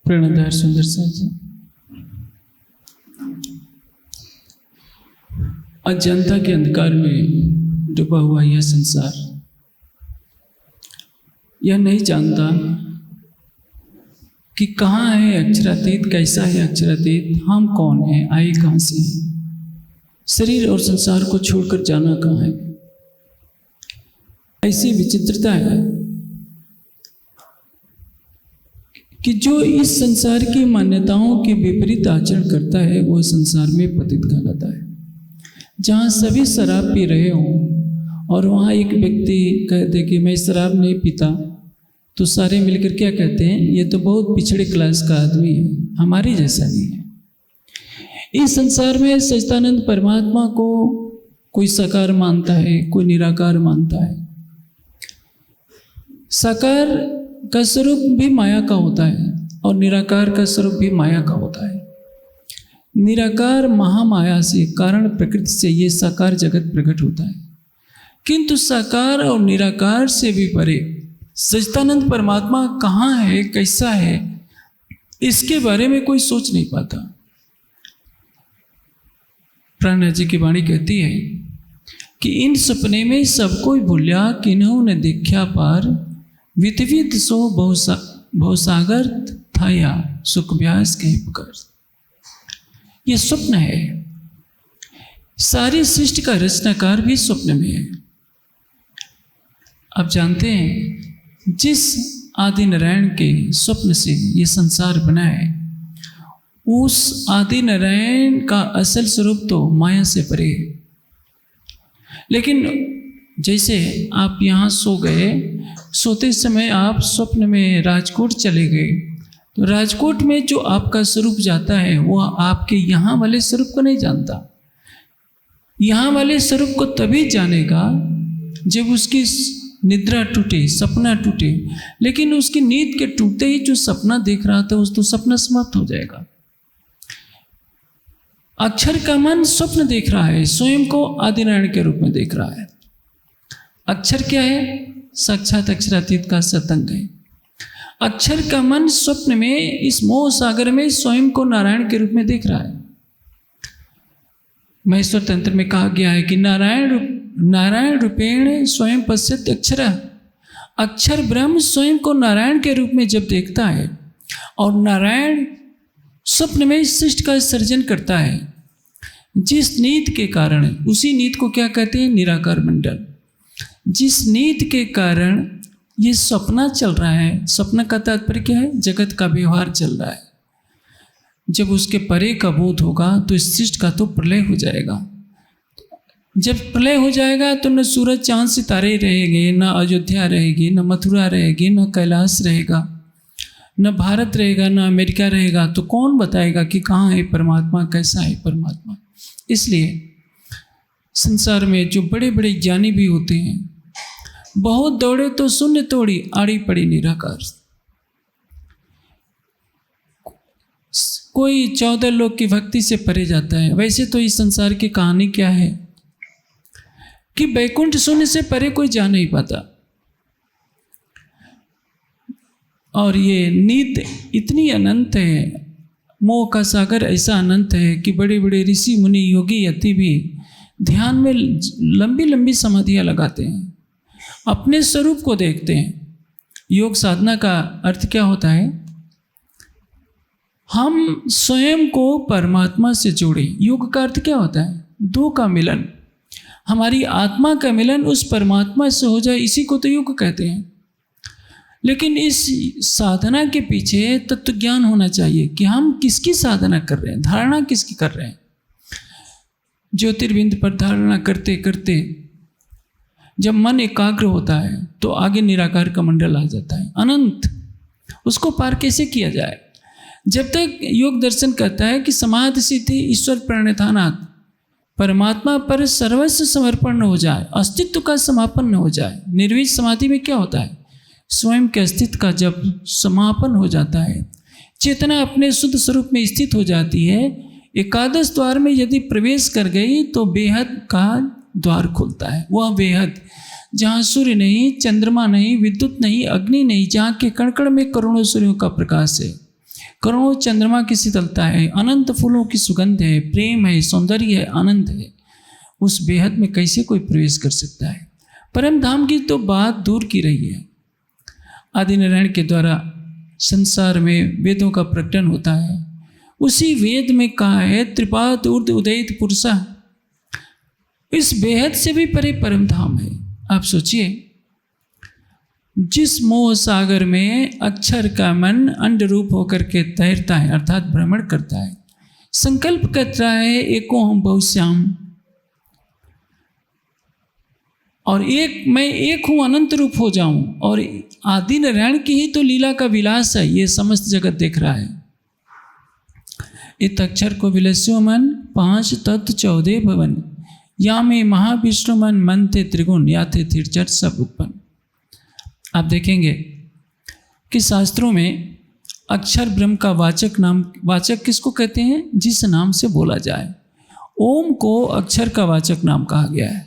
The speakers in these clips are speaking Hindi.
प्रणदार सुंदर सा जी। अज्ञानता के अंधकार में डूबा हुआ यह संसार यह नहीं जानता कि कहाँ है अक्षरातीत, कैसा है अक्षरातीत, हम कौन हैं, आए कहाँ से हैं, शरीर और संसार को छोड़कर जाना कहाँ है। ऐसी विचित्रता है कि जो इस संसार की मान्यताओं के विपरीत आचरण करता है वह संसार में पतित कहलाता है। जहाँ सभी शराब पी रहे हों और वहाँ एक व्यक्ति कहते कि मैं शराब नहीं पीता, तो सारे मिलकर क्या कहते हैं, ये तो बहुत पिछड़े क्लास का आदमी है, हमारे जैसा नहीं है। इस संसार में सच्चिदानंद परमात्मा को कोई साकार मानता है, कोई निराकार मानता है। साकार का स्वरूप भी माया का होता है और निराकार का स्वरूप भी माया का होता है। निराकार महामाया से, कारण प्रकृति से ये साकार जगत प्रकट होता है, किंतु साकार और निराकार से भी परे सच्चिदानंद परमात्मा कहाँ है, कैसा है, इसके बारे में कोई सोच नहीं पाता। प्राणनाथ जी की वाणी कहती है कि इन सपने में सबको भूल्या, किन्हों ने देखा पार, वितवित सो बहुसागर था या सुख व्यास के पुकार। ये स्वप्न है। सारी सृष्टि का रचनाकार भी स्वप्न में है। आप जानते हैं जिस आदि नारायण के स्वप्न से ये संसार बना है, उस आदि नारायण का असल स्वरूप तो माया से परे है। लेकिन जैसे आप यहाँ सो गए, सोते समय आप स्वप्न में राजकोट चले गए, तो राजकोट में जो आपका स्वरूप जाता है वह आपके यहाँ वाले स्वरूप को नहीं जानता। यहाँ वाले स्वरूप को तभी जानेगा जब उसकी निद्रा टूटे, सपना टूटे। लेकिन उसकी नींद के टूटते ही जो सपना देख रहा था उस तो सपना समाप्त हो जाएगा। अक्षर का मन स्वप्न देख रहा है, स्वयं को आदिनारायण के रूप में देख रहा है। अक्षर क्या है? साक्षात अक्षरातीत का सतंग है। अक्षर का मन स्वप्न में इस मोह सागर में स्वयं को नारायण के रूप में देख रहा है। महेश्वर तंत्र में कहा गया है कि नारायण रूपेण स्वयं पश्यत अक्षर। अक्षर ब्रह्म स्वयं को नारायण के रूप में जब देखता है और नारायण स्वप्न में सृष्टि का सर्जन करता है, जिस नीति के कारण, उसी नीति को क्या कहते हैं? निराकार मंडल। जिस नीति के कारण ये सपना चल रहा है, सपना का तात्पर्य क्या है? जगत का व्यवहार चल रहा है। जब उसके परे का बोध होगा तो इस सृष्टि का तो प्रलय हो जाएगा। जब प्रलय हो जाएगा तो न सूरज चांद सितारे रहेंगे, न अयोध्या रहेगी, न मथुरा रहेगी, न कैलाश रहेगा, न भारत रहेगा, न अमेरिका रहेगा। तो कौन बताएगा कि कहाँ है परमात्मा, कैसा है परमात्मा? इसलिए संसार में जो बड़े बड़े ज्ञानी भी होते हैं, बहुत दौड़े तो शून्य तोड़ी, आड़ी पड़ी निराकार। कोई 14 लोग की भक्ति से परे जाता है। वैसे तो इस संसार की कहानी क्या है कि वैकुंठ शून्य से परे कोई जा नहीं पाता। और ये नीत इतनी अनंत है, मोह का सागर ऐसा अनंत है कि बड़े बड़े ऋषि मुनि योगी यति भी ध्यान में लंबी लंबी समाधियां लगाते हैं, अपने स्वरूप को देखते हैं। योग साधना का अर्थ क्या होता है? हम स्वयं को परमात्मा से जोड़े। योग का अर्थ क्या होता है? दो का मिलन, हमारी आत्मा का मिलन उस परमात्मा से हो जाए, इसी को तो योग कहते हैं। लेकिन इस साधना के पीछे तत्व ज्ञान होना चाहिए कि हम किसकी साधना कर रहे हैं, धारणा किसकी कर रहे हैं। ज्योतिर्बिंद पर धारणा करते करते जब मन एकाग्र होता है तो आगे निराकार का मंडल आ जाता है, अनंत। उसको पार कैसे किया जाए? जब तक योग दर्शन कहता है कि समाधि स्थिति ईश्वर प्रणिधानात्, परमात्मा पर सर्वस्व समर्पण न हो जाए, अस्तित्व का समापन न हो जाए। निर्विष समाधि में क्या होता है? स्वयं के अस्तित्व का जब समापन हो जाता है, चेतना अपने शुद्ध स्वरूप में स्थित हो जाती है, एकादश द्वार में यदि प्रवेश कर गई तो बेहद का द्वार खुलता है। वह बेहद जहाँ सूर्य नहीं, चंद्रमा नहीं, विद्युत नहीं, अग्नि नहीं, जहाँ के कण कण में करोड़ों सूर्यों का प्रकाश है, करोड़ों चंद्रमा की शीतलता है, अनंत फूलों की सुगंध है, प्रेम है, सौंदर्य है, आनंद है। उस बेहद में कैसे कोई प्रवेश कर सकता है? परम धाम की तो बात दूर की रही है। आदि नारायण के द्वारा संसार में वेदों का प्रकटन होता है। उसी वेद में कहा है त्रिपाद ऊर्ध्व उदयित पुरुषा। इस बेहद से भी परे परम धाम है। आप सोचिए, जिस मोह सागर में अक्षर का मन अंड रूप होकर के तैरता है, अर्थात भ्रमण करता है, संकल्प करता है एको हम बहुश्याम, और मैं एक हूँ, अनंत रूप हो जाऊं। और आदि नारायण की ही तो लीला का विलास है, ये समस्त जगत देख रहा है। इत अक्षर को विलस्यो मन, 5 तत्व 14 भवन, या में महाविष्णु मन, मन थे त्रिगुण, या थे तीर्चर सब उत्पन्न। आप देखेंगे कि शास्त्रों में अक्षर ब्रह्म का वाचक किसको कहते हैं? जिस नाम से बोला जाए। ओम को अक्षर का वाचक नाम कहा गया है।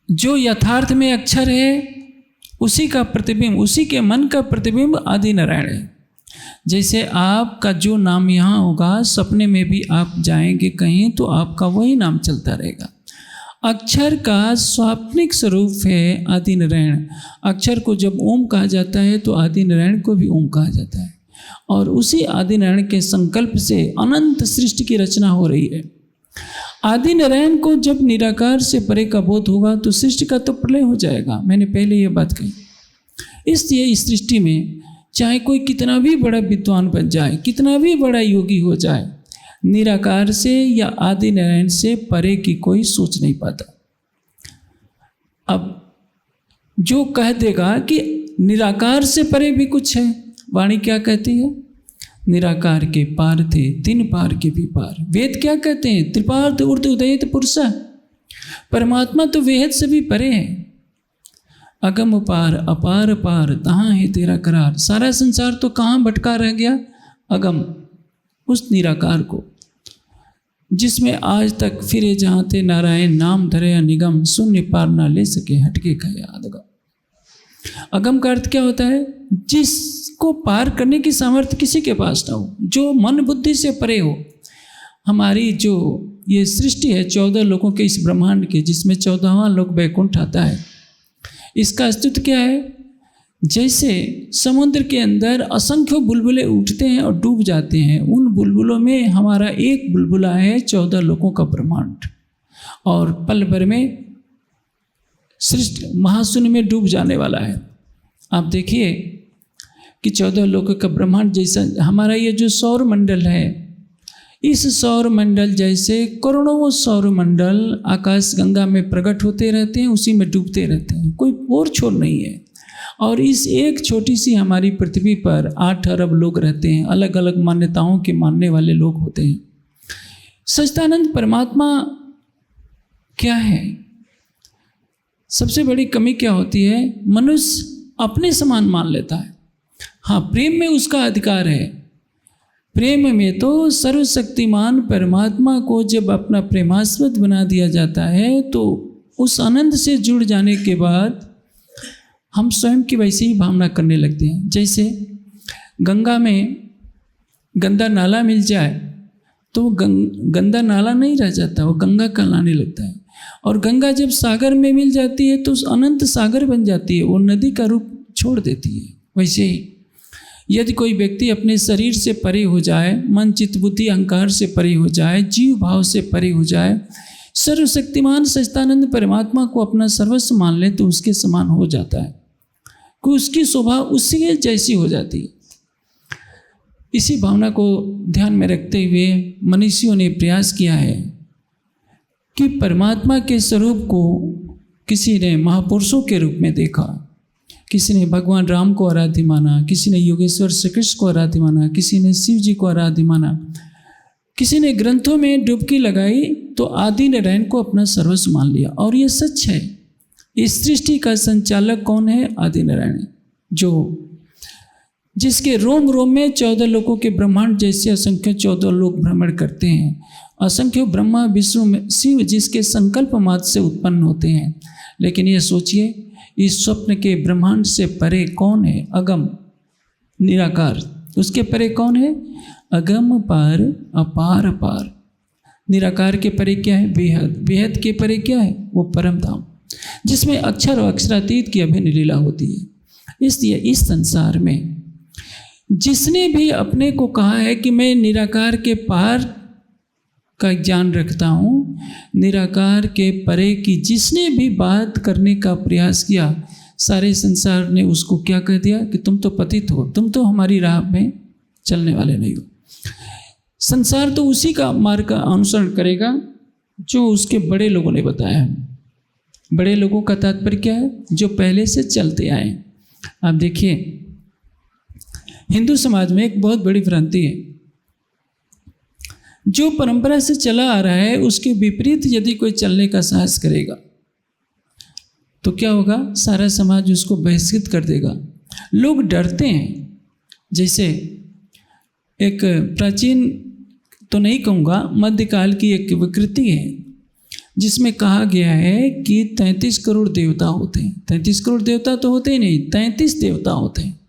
जो यथार्थ में अक्षर है, उसी का प्रतिबिंब, उसी के मन का प्रतिबिंब आदि नारायण है। जैसे आपका जो नाम यहाँ होगा, सपने में भी आप जाएंगे कहीं तो आपका वही नाम चलता रहेगा। अक्षर का स्वाप्निक स्वरूप है आदि नारायण। अक्षर को जब ओम कहा जाता है तो आदि नारायण को भी ओम कहा जाता है। और उसी आदि नारायण के संकल्प से अनंत सृष्टि की रचना हो रही है। आदि नारायण को जब निराकार से परे का बोध होगा तो सृष्टि का तो प्रलय हो जाएगा। मैंने पहले ये बात कही। इसलिए इस सृष्टि में चाहे कोई कितना भी बड़ा विद्वान बन जाए, कितना भी बड़ा योगी हो जाए, निराकार से या आदि नारायण से परे की कोई सोच नहीं पाता। अब जो कह देगा कि निराकार से परे भी कुछ है, वाणी क्या कहती है? निराकार के पार थे, 3 पार के भी पार। वेद क्या कहते हैं? त्रिपाद ऊर्ध्व उदयित पुरुषा। परमात्मा तो वेद से भी परे है। अगम पार अपार पार, तहाँ है तेरा करार। सारा संसार तो कहाँ भटका रह गया? अगम, उस निराकार को, जिसमें आज तक फिरे जहाँ थे नारायण, नाम धरे निगम, शून्य पार ना ले सके, हटके खाए आदगा। अगम का अर्थ क्या होता है? जिसको पार करने की सामर्थ्य किसी के पास ना हो, जो मन बुद्धि से परे हो। हमारी जो ये सृष्टि है 14 लोकों के इस ब्रह्मांड के, जिसमें 14वां लोक वैकुंठ आता है, इसका अस्तित्व क्या है? जैसे समुद्र के अंदर असंख्य बुलबुले उठते हैं और डूब जाते हैं, उन बुलबुलों में हमारा एक बुलबुला है 14 लोकों का ब्रह्मांड, और पल भर में सृष्टि महाशून्य में डूब जाने वाला है। आप देखिए कि 14 लोकों का ब्रह्मांड जैसा हमारा ये जो सौर मंडल है, इस सौर मंडल जैसे करोड़ों सौर मंडल आकाश गंगा में प्रकट होते रहते हैं, उसी में डूबते रहते हैं, कोई और छोर नहीं है। और इस एक छोटी सी हमारी पृथ्वी पर 8 अरब लोग रहते हैं, अलग अलग मान्यताओं के मानने वाले लोग होते हैं। सच्चिदानंद परमात्मा क्या है? सबसे बड़ी कमी क्या होती है? मनुष्य अपने समान मान लेता है। हाँ, प्रेम में उसका अधिकार है। प्रेम में तो सर्वशक्तिमान परमात्मा को जब अपना प्रेमास्पद बना दिया जाता है तो उस आनंद से जुड़ जाने के बाद हम स्वयं की वैसे ही भावना करने लगते हैं। जैसे गंगा में गंदा नाला मिल जाए तो गंदा नाला नहीं रह जाता, वो गंगा कहलाने लगता है। और गंगा जब सागर में मिल जाती है तो अनंत सागर बन जाती है, वो नदी का रूप छोड़ देती है। वैसे ही यदि कोई व्यक्ति अपने शरीर से परे हो जाए, मन चित्त बुद्धि अहंकार से परे हो जाए, जीव भाव से परे हो जाए, सर्वशक्तिमान सच्चिदानंद परमात्मा को अपना सर्वस्व मान ले तो उसके समान हो जाता है, कि उसकी शोभा उसी जैसी हो जाती है। इसी भावना को ध्यान में रखते हुए मनीषियों ने प्रयास किया है कि परमात्मा के स्वरूप को किसी ने महापुरुषों के रूप में देखा, किसी ने भगवान राम को आराध्य माना, किसी ने योगेश्वर श्री कृष्ण को आराध्य माना, किसी ने शिव जी को आराध्य माना, किसी ने ग्रंथों में डुबकी लगाई तो आदि नारायण को अपना सर्वस्व मान लिया। और ये सच है। इस सृष्टि का संचालक कौन है? आदि नारायण, जो जिसके रोम रोम में 14 लोकों के ब्रह्मांड जैसे असंख्य 14 लोक भ्रमण करते हैं। असंख्य ब्रह्मा विष्णु शिव जिसके संकल्प मात्र से उत्पन्न होते हैं। लेकिन ये सोचिए, इस स्वप्न के ब्रह्मांड से परे कौन है? अगम, निराकार, उसके परे कौन है? अगम पार अपार पार। निराकार के परे क्या है? बेहद। बेहद के परे क्या है? वो परम धाम, जिसमें अक्षर और अक्षरातीत की अभिन्न लीला होती है। इसलिए इस संसार में जिसने भी अपने को कहा है कि मैं निराकार के पार का ज्ञान रखता हूँ, निराकार के परे की जिसने भी बात करने का प्रयास किया, सारे संसार ने उसको क्या कह दिया कि तुम तो पतित हो, तुम तो हमारी राह में चलने वाले नहीं हो। संसार तो उसी का मार्ग का अनुसरण करेगा जो उसके बड़े लोगों ने बताया है। बड़े लोगों का तात्पर्य क्या है? जो पहले से चलते आए। आप देखिए, हिंदू समाज में एक बहुत बड़ी भ्रांति है। जो परंपरा से चला आ रहा है उसके विपरीत यदि कोई चलने का साहस करेगा तो क्या होगा? सारा समाज उसको बहिष्कृत कर देगा। लोग डरते हैं। जैसे एक प्राचीन तो नहीं कहूँगा, मध्यकाल की एक विकृति है जिसमें कहा गया है कि 33 करोड़ देवता होते हैं। 33 करोड़ देवता तो होते ही नहीं, 33 देवता होते हैं।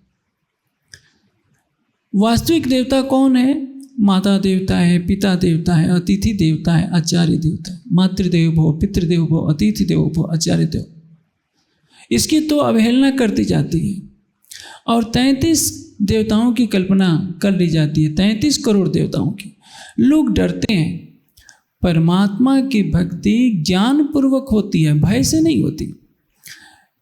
वास्तविक देवता कौन है? माता देवता है, पिता देवता है, अतिथि देवता है, आचार्य देवता है। मातृदेव भव, पितृदेव भव, अतिथि देव भव, आचार्य देव। इसकी तो अवहेलना करती जाती है और 33 देवताओं की कल्पना कर ली जाती है, 33 करोड़ देवताओं की। लोग डरते हैं। परमात्मा की भक्ति ज्ञान पूर्वक होती है, भय से नहीं होती।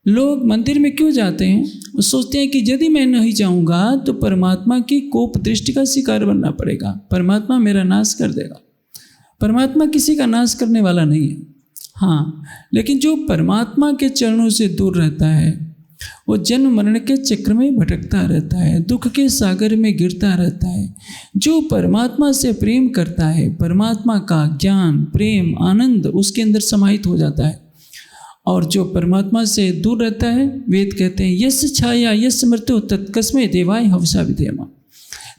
लोग मंदिर में क्यों जाते हैं? वो सोचते हैं कि यदि मैं नहीं जाऊंगा तो परमात्मा की कोप दृष्टि का शिकार बनना पड़ेगा, परमात्मा मेरा नाश कर देगा। परमात्मा किसी का नाश करने वाला नहीं है। हाँ, लेकिन जो परमात्मा के चरणों से दूर रहता है वो जन्म मरण के चक्र में भटकता रहता है, दुख के सागर में गिरता रहता है। जो परमात्मा से प्रेम करता है, परमात्मा का ज्ञान, प्रेम, आनंद उसके अंदर समाहित हो जाता है। और जो परमात्मा से दूर रहता है, वेद कहते हैं यस्य छाया यस्य मृत्यु तत्कस्मै देवाय हवसा विधेयमा।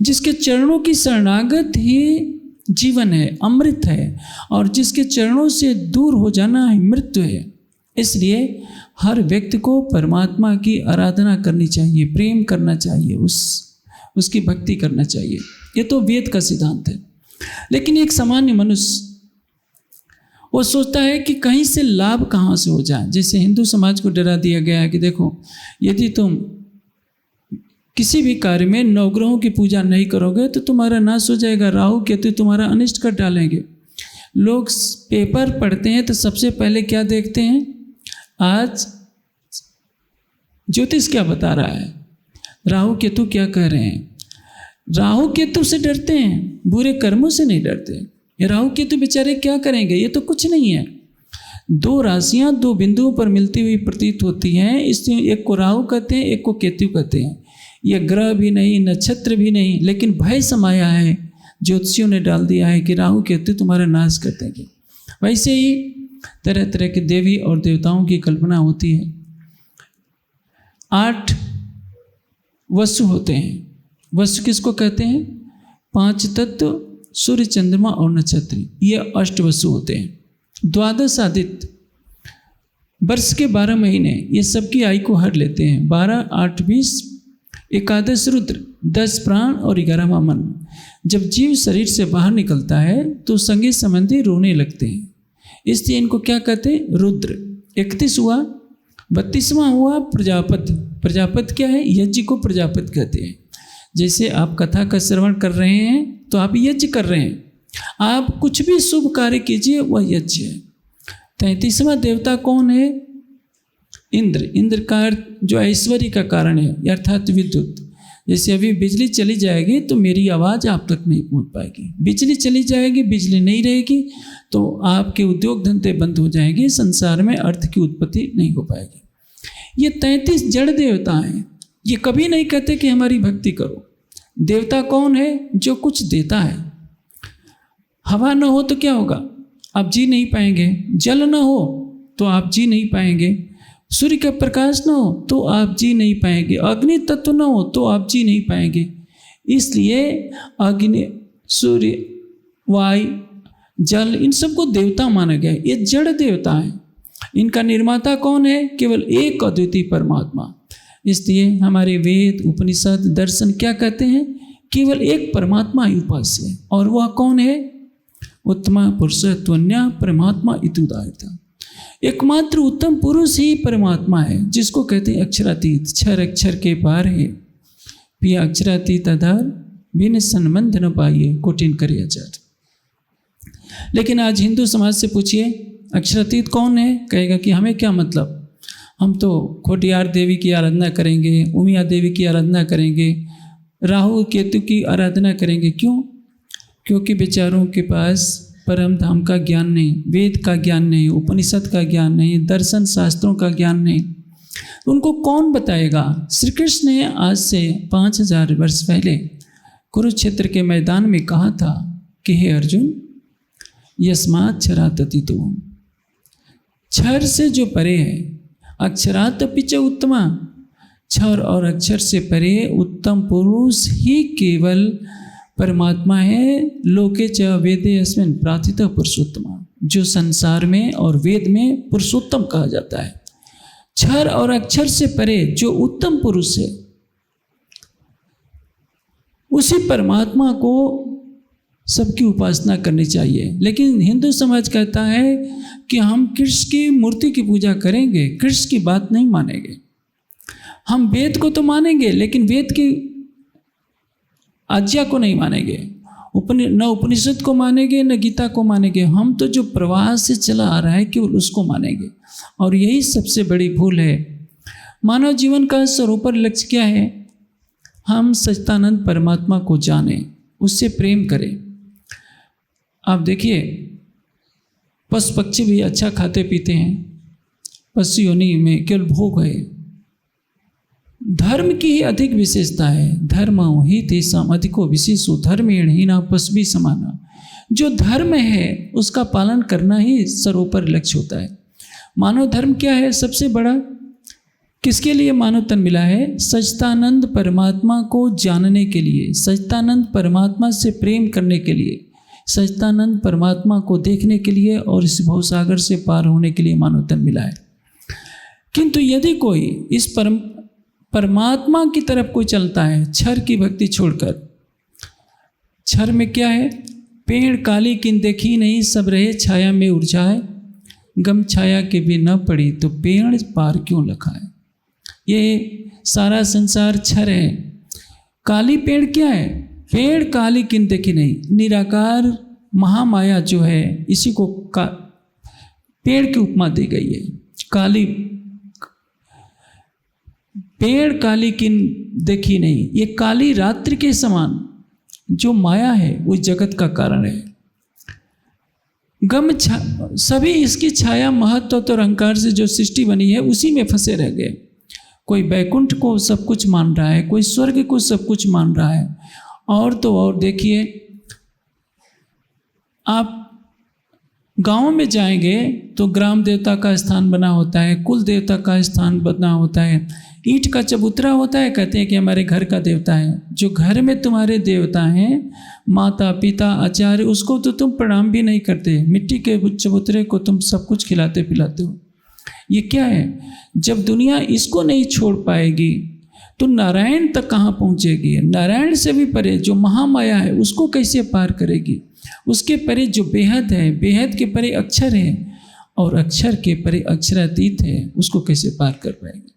जिसके चरणों की शरणागत ही जीवन है, अमृत है, और जिसके चरणों से दूर हो जाना ही मृत्यु है। इसलिए हर व्यक्ति को परमात्मा की आराधना करनी चाहिए, प्रेम करना चाहिए, उसकी भक्ति करना चाहिए। ये तो वेद का सिद्धांत है। लेकिन एक सामान्य मनुष्य वो सोचता है कि कहीं से लाभ कहाँ से हो जाए। जैसे हिंदू समाज को डरा दिया गया है कि देखो, यदि तुम किसी भी कार्य में नवग्रहों की पूजा नहीं करोगे तो तुम्हारा नाश हो जाएगा, राहु केतु तुम्हारा अनिष्ट कर डालेंगे। लोग पेपर पढ़ते हैं तो सबसे पहले क्या देखते हैं? आज ज्योतिष क्या बता रहा है, राहु केतु क्या कह रहे हैं। राहु केतु से डरते हैं, बुरे कर्मों से नहीं डरते। ये राहु केतु बेचारे क्या करेंगे? ये तो कुछ नहीं है। दो राशियां दो बिंदुओं पर मिलती हुई प्रतीत होती हैं, इसलिए एक को राहु कहते हैं, एक को केतु कहते हैं। ये ग्रह भी नहीं, नक्षत्र भी नहीं, लेकिन भय समाया है, ज्योतिषियों ने डाल दिया है कि राहु केतु तुम्हारा नाश कर देंगे। वैसे ही तरह तरह के देवी और देवताओं की कल्पना होती है। 8 वसु होते हैं। वसु किसको कहते हैं? 5 तत्व, सूर्य, चंद्रमा और नक्षत्र, ये 8 वसु होते हैं। 12 आदित्य, वर्ष के 12 महीने, ये सबकी आयु को हर लेते हैं। 12, 8, 20, 11 रुद्र, 10 प्राण और 11वां मन। जब जीव शरीर से बाहर निकलता है तो संगी संबंधी रोने लगते हैं, इसलिए इनको क्या कहते हैं? रुद्र। 31 हुआ, 32वां हुआ प्रजापति। प्रजापति क्या है? यज्ञ को प्रजापति कहते हैं। जैसे आप कथा का श्रवण कर रहे हैं तो आप यज्ञ कर रहे हैं। आप कुछ भी शुभ कार्य कीजिए वह यज्ञ है। 33वां देवता कौन है? इंद्र। इंद्र का जो ऐश्वर्य का कारण है, अर्थात विद्युत। जैसे अभी बिजली चली जाएगी तो मेरी आवाज़ आप तक नहीं पहुंच पाएगी। बिजली चली जाएगी, बिजली नहीं रहेगी तो आपके उद्योग धंधे बंद हो जाएंगे, संसार में अर्थ की उत्पत्ति नहीं हो पाएगी। ये 33 जड़ देवता हैं। ये कभी नहीं कहते कि हमारी भक्ति करो। देवता कौन है? जो कुछ देता है। हवा न हो तो क्या होगा? आप जी नहीं पाएंगे। जल न हो तो आप जी नहीं पाएंगे। सूर्य का प्रकाश न हो तो आप जी नहीं पाएंगे। अग्नि तत्व न हो तो आप जी नहीं पाएंगे। इसलिए अग्नि, सूर्य, वायु, जल, इन सबको देवता माना गया है। ये जड़ देवता है। इनका निर्माता कौन है? केवल एक अद्वितीय परमात्मा। इसलिए हमारे वेद, उपनिषद, दर्शन क्या कहते हैं? केवल एक परमात्मा ही उपास्य है, और वह कौन है? उत्तम पुरुष त्वन्या परमात्मा इत्युदाहृतः। एकमात्र उत्तम पुरुष ही परमात्मा है, जिसको कहते हैं अक्षरातीत, क्षर अक्षर के पार है। पिया अक्षरातीत आधार बिन संबंध न पाइए, कोटिन करे आचार। लेकिन आज हिंदू समाज से पूछिए अक्षरातीत कौन है, कहेगा कि हमें क्या मतलब, हम तो खोटियार देवी की आराधना करेंगे, उमिया देवी की आराधना करेंगे, राहु केतु की आराधना करेंगे। क्यों? क्योंकि बेचारों के पास परम धाम का ज्ञान नहीं, वेद का ज्ञान नहीं, उपनिषद का ज्ञान नहीं, दर्शन शास्त्रों का ज्ञान नहीं। उनको कौन बताएगा? श्री कृष्ण ने आज से 5000 वर्ष पहले कुरुक्षेत्र के मैदान में कहा था कि हे अर्जुन, यस्मात् क्षरात् अतीतो, क्षर से जो परे है, अक्षरात् अपि च उत्तमा, क्षर और अक्षर से परे उत्तम पुरुष ही केवल परमात्मा है। लोके च वेदे अस्मिन् प्रार्थितः पुरुषोत्तमा, जो संसार में और वेद में पुरुषोत्तम कहा जाता है। क्षर और अक्षर से परे जो उत्तम पुरुष है, उसी परमात्मा को सबकी उपासना करनी चाहिए। लेकिन हिंदू समाज कहता है कि हम कृष्ण की मूर्ति की पूजा करेंगे, कृष्ण की बात नहीं मानेंगे। हम वेद को तो मानेंगे, लेकिन वेद की आज्ञा को नहीं मानेंगे, न उपनिषद को मानेंगे, न गीता को मानेंगे। हम तो जो प्रवाह से चला आ रहा है केवल उसको मानेंगे, और यही सबसे बड़ी भूल है। मानव जीवन का सर्वोपरि लक्ष्य क्या है? हम सच्चिदानंद परमात्मा को जानें, उससे प्रेम करें। आप देखिए, पशु पक्षी भी अच्छा खाते पीते हैं, पशु योनि में केवल भोग है। धर्म की ही अधिक विशेषता है। धर्म ही तेषाम् अधिको विशेषो धर्मेण हीना पशुभिः समाना। जो धर्म है उसका पालन करना ही सर्वोपरि लक्ष्य होता है। मानव धर्म क्या है? सबसे बड़ा किसके लिए मानव तन मिला है? सच्चिदानंद परमात्मा को जानने के लिए, सच्चिदानंद परमात्मा से प्रेम करने के लिए, सच्चिदानंद परमात्मा को देखने के लिए, और इस भवसागर से पार होने के लिए मानव तन मिला है। किंतु यदि कोई इस परमात्मा की तरफ कोई चलता है, क्षर की भक्ति छोड़कर, क्षर में क्या है? पेड़ काली किन देखी नहीं, सब रहे छाया में उर्जाए, गम छाया के भी न पड़ी तो पेड़ पार क्यों लखाए। ये सारा संसार क्षर है। काली पेड़ क्या है? पेड़ काली किन देखी नहीं, निराकार महामाया जो है, इसी को पेड़ की उपमा दी गई है। काली पेड़ काली किन देखी नहीं, ये काली रात्रि के समान जो माया है वो जगत का कारण है। गम सभी इसकी छाया, महत्व और अहंकार से जो सृष्टि बनी है उसी में फंसे रह गए। कोई बैकुंठ को सब कुछ मान रहा है, कोई स्वर्ग को सब कुछ मान रहा है। और तो और देखिए, आप गांव में जाएंगे तो ग्राम देवता का स्थान बना होता है, कुल देवता का स्थान बना होता है, ईंट का चबूतरा होता है, कहते हैं कि हमारे घर का देवता है। जो घर में तुम्हारे देवता हैं, माता पिता आचार्य, उसको तो तुम प्रणाम भी नहीं करते, मिट्टी के चबूतरे को तुम सब कुछ खिलाते पिलाते हो। ये क्या है? जब दुनिया इसको नहीं छोड़ पाएगी तो नारायण तक कहाँ पहुँचेगी? नारायण से भी परे जो महामाया है उसको कैसे पार करेगी? उसके परे जो बेहद है, बेहद के परे अक्षर है, और अक्षर के परे अक्षरातीत है, उसको कैसे पार कर पाएगी?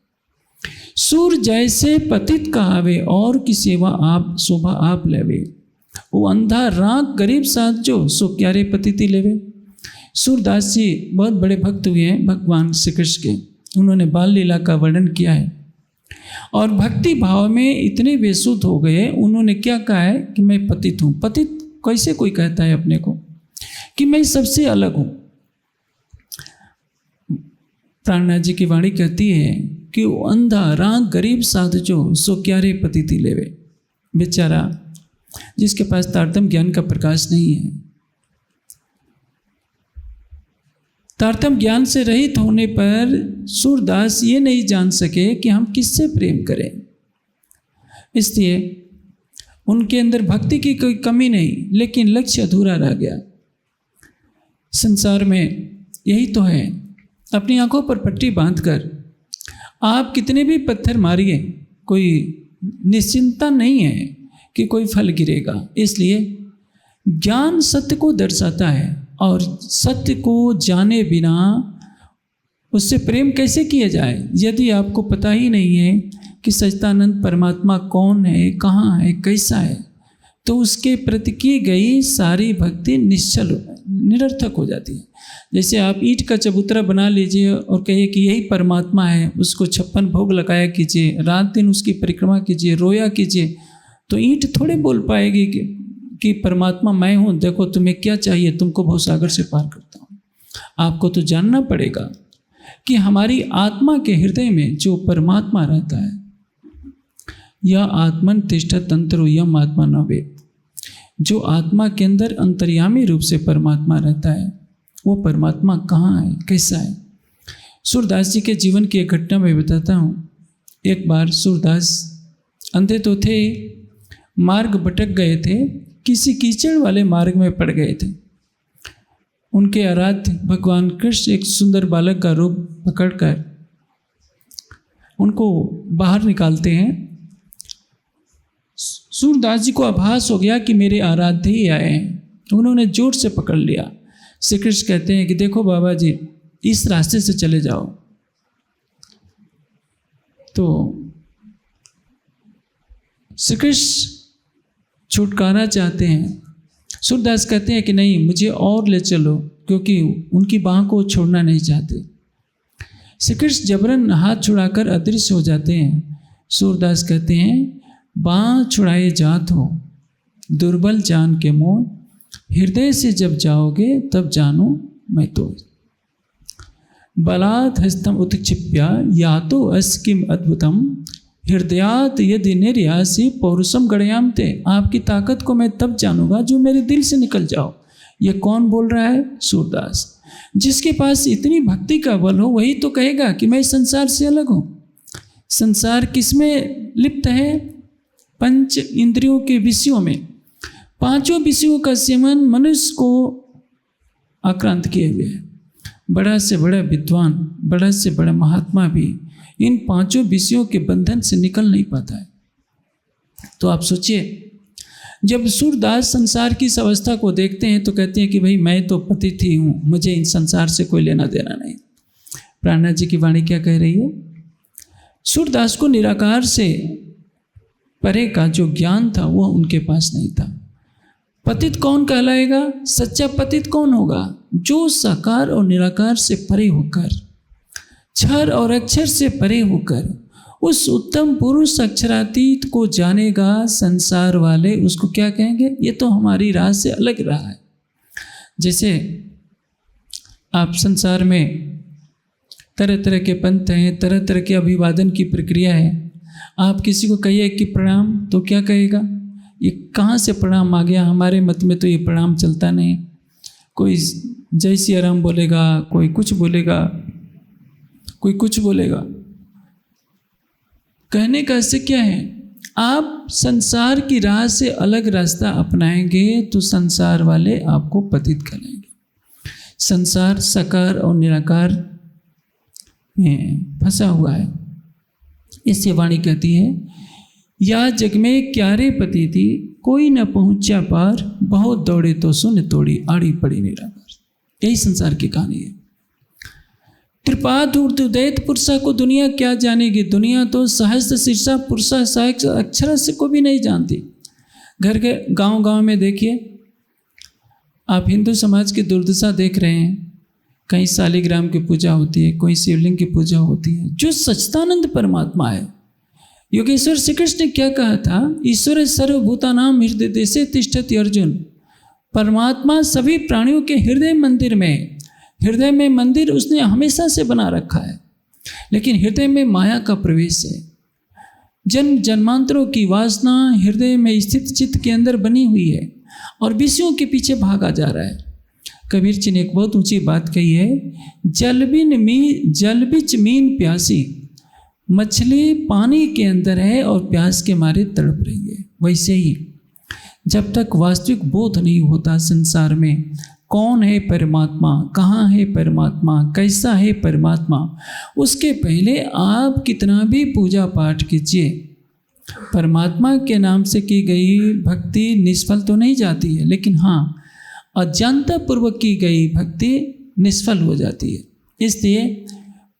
सूर जैसे पतित कहावे, और की सेवा आप शोभा आप लेवे, वो अंधा राग गरीब साथ जो सो क्यारे पतिति लेवे। सूरदास जी बहुत बड़े भक्त हुए हैं भगवान श्री कृष्ण के। उन्होंने बाल लीला का वर्णन किया है, और भक्ति भाव में इतने बेसुध हो गए, उन्होंने क्या कहा है कि मैं पतित हूँ। पतित कैसे कोई कहता है अपने को कि मैं सबसे अलग हूँ? प्राणनाथ जी की वाणी कहती है कि वो अंधा राग गरीब साध जो सो क्यारे पतिति लेवे। बेचारा जिसके पास तारतम्य ज्ञान का प्रकाश नहीं है, तारतम्य ज्ञान से रहित होने पर सूरदास ये नहीं जान सके कि हम किससे प्रेम करें। इसलिए उनके अंदर भक्ति की कोई कमी नहीं, लेकिन लक्ष्य अधूरा रह गया। संसार में यही तो है, अपनी आंखों पर पट्टी बांधकर आप कितने भी पत्थर मारिए, कोई निश्चिंता नहीं है कि कोई फल गिरेगा। इसलिए ज्ञान सत्य को दर्शाता है, और सत्य को जाने बिना उससे प्रेम कैसे किया जाए? यदि आपको पता ही नहीं है कि सच्चिदानंद परमात्मा कौन है, कहाँ है, कैसा है, तो उसके प्रति की गई सारी भक्ति निरर्थक हो जाती है। जैसे आप ईंट का चबूतरा बना लीजिए और कहिए कि यही परमात्मा है, उसको 56 भोग लगाया कीजिए, रात दिन उसकी परिक्रमा कीजिए, रोया कीजिए, तो ईंट थोड़े बोल पाएगी कि परमात्मा मैं हूँ, देखो तुम्हें क्या चाहिए, तुमको भवसागर से पार करता हूँ। आपको तो जानना पड़ेगा कि हमारी आत्मा के हृदय में जो परमात्मा रहता है, यह आत्मन तिष्ठत तंत्रो यम आत्मा न वेद, जो आत्मा के अंदर अंतर्यामी रूप से परमात्मा रहता है, वो परमात्मा कहाँ है, कैसा है। सूरदास जी के जीवन की एक घटना मैं बताता हूँ। एक बार सूरदास अंधे तो थे, मार्ग भटक गए थे, किसी कीचड़ वाले मार्ग में पड़ गए थे। उनके आराध्य भगवान कृष्ण एक सुंदर बालक का रूप पकड़कर उनको बाहर निकालते हैं। सूरदास जी को आभास हो गया कि मेरे आराध्य ही आए हैं। उन्होंने जोर से पकड़ लिया। श्री कृष्ण कहते हैं कि देखो बाबा जी, इस रास्ते से चले जाओ। तो श्री कृष्ण छुटकारा चाहते हैं। सूरदास कहते हैं कि नहीं, मुझे और ले चलो, क्योंकि उनकी बाह को छोड़ना नहीं चाहते। श्री कृष्ण जबरन हाथ छुड़ाकर अदृश्य हो जाते हैं। सूरदास कहते हैं, बाह छुड़ाए जात हो दुर्बल जान के मोह, हृदय से जब जाओगे तब जानो मैं तो। बलात् हस्तम उत्क्षिप्या या तो अस्किम अद्भुतम, हृदयात यदि निर्यासी पौरुषम गणयामते। आपकी ताकत को मैं तब जानूंगा जो मेरे दिल से निकल जाओ। ये कौन बोल रहा है? सूरदास। जिसके पास इतनी भक्ति का बल हो वही तो कहेगा कि मैं संसार से अलग हूँ। संसार किसमें लिप्त है? पंच इंद्रियों के विषयों में। पांचों विषयों का सेवन मनुष्य को आक्रांत किए हुए है। बड़ा से बड़ा विद्वान, बड़ा से बड़ा महात्मा भी इन पांचों विषयों के बंधन से निकल नहीं पाता है। तो आप सोचिए, जब सूरदास संसार की इस अवस्था को देखते हैं तो कहते हैं कि भाई मैं तो पतित ही हूँ, मुझे इन संसार से कोई लेना देना नहीं। प्राणनाथ जी की वाणी क्या कह रही है? सूरदास को निराकार से परे का जो ज्ञान था वह उनके पास नहीं था। पतित कौन कहलाएगा? सच्चा पतित कौन होगा? जो साकार और निराकार से परे होकर, क्षर और अक्षर से परे होकर उस उत्तम पुरुष अक्षरातीत को जानेगा। संसार वाले उसको क्या कहेंगे? ये तो हमारी राह से अलग रहा है। जैसे आप संसार में तरह तरह के पंथ हैं, तरह तरह के अभिवादन की प्रक्रिया है। आप किसी को कहिए कि प्रणाम, तो क्या कहेगा? ये कहाँ से प्रणाम आ गया? हमारे मत में तो ये प्रणाम चलता नहीं। कोई जय सिया राम बोलेगा, कोई कुछ बोलेगा, कोई कुछ बोलेगा। कहने का इससे क्या है? आप संसार की राह से अलग रास्ता अपनाएंगे तो संसार वाले आपको पतित कहलाएंगे। संसार साकार और निराकार में फंसा हुआ है। इससे वाणी कहती है, या जग में क्यारे पति थी, कोई न पहुंचा पार, बहुत दौड़े तो सुन तोड़ी, आड़ी पड़ी निराकार। यही संसार की कहानी है। त्रिपाद ऊर्ध्वदैत पुरुषा को दुनिया क्या जानेगी? दुनिया तो सहस्त्र शीर्षा पुरुषा सहस्त्र अक्षर से को भी नहीं जानती। घर के गांव गांव में देखिए, आप हिंदू समाज की दुर्दशा देख रहे हैं। कहीं शालिग्राम की पूजा होती है, कोई शिवलिंग की पूजा होती है। जो सच्चिदानंद परमात्मा है, योगेश्वर श्री कृष्ण ने क्या कहा था? ईश्वर सर्वभूतानां हृदय देशे तिष्ठति अर्जुन। परमात्मा सभी प्राणियों के हृदय मंदिर में, हृदय में मंदिर उसने हमेशा से बना रखा है। लेकिन हृदय में माया का प्रवेश है। जन्म जन्मांतरों की वासना हृदय में स्थित चित्त के अंदर बनी हुई है और विषयों के पीछे भागा जा रहा है। कबीर जी ने एक बहुत ऊंची बात कही है, जल बिच मीन प्यासी। मछली पानी के अंदर है और प्यास के मारे तड़प रही है। वैसे ही जब तक वास्तविक बोध नहीं होता संसार में कौन है परमात्मा, कहाँ है परमात्मा, कैसा है परमात्मा, उसके पहले आप कितना भी पूजा पाठ कीजिए, परमात्मा के नाम से की गई भक्ति निष्फल तो नहीं जाती है, लेकिन हाँ, अज्ञानता पूर्वक की गई भक्ति निष्फल हो जाती है। इसलिए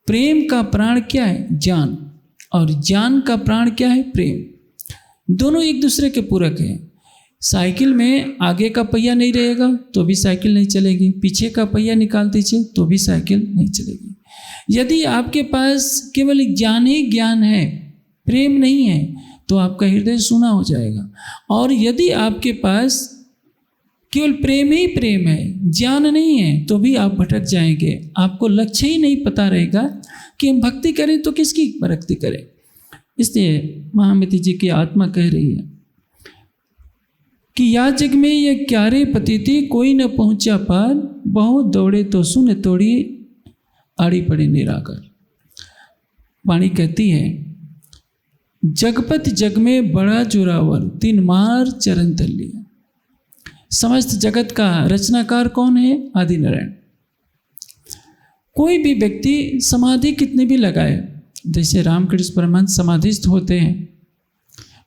प्रेम का प्राण क्या है? ज्ञान। और ज्ञान का प्राण क्या है? प्रेम। दोनों एक दूसरे के पूरक हैं। साइकिल में आगे का पहिया नहीं रहेगा तो भी साइकिल नहीं चलेगी, पीछे का पहिया निकाल दीजिए तो भी साइकिल नहीं चलेगी। यदि आपके पास केवल ज्ञान ही ज्ञान है, प्रेम नहीं है, तो आपका हृदय सूना हो जाएगा। और यदि आपके पास केवल प्रेम ही प्रेम है, ज्ञान नहीं है, तो भी आप भटक जाएंगे। आपको लक्ष्य ही नहीं पता रहेगा कि हम भक्ति करें तो किसकी भक्ति करें। इसलिए महामिति जी की आत्मा कह रही है कि या जग में ये क्यारे पतिति, कोई न पहुंचा पार, बहुत दौड़े तो सुन तोड़ी, आड़ी पड़े निराकार। वाणी कहती है, जगपत जग में बड़ा जोरावर, तीन मार चरण तल लिया। समस्त जगत का रचनाकार कौन है? आदि नारायण। कोई भी व्यक्ति समाधि कितनी भी लगाए, जैसे रामकृष्ण परमहंस समाधिस्थ होते हैं,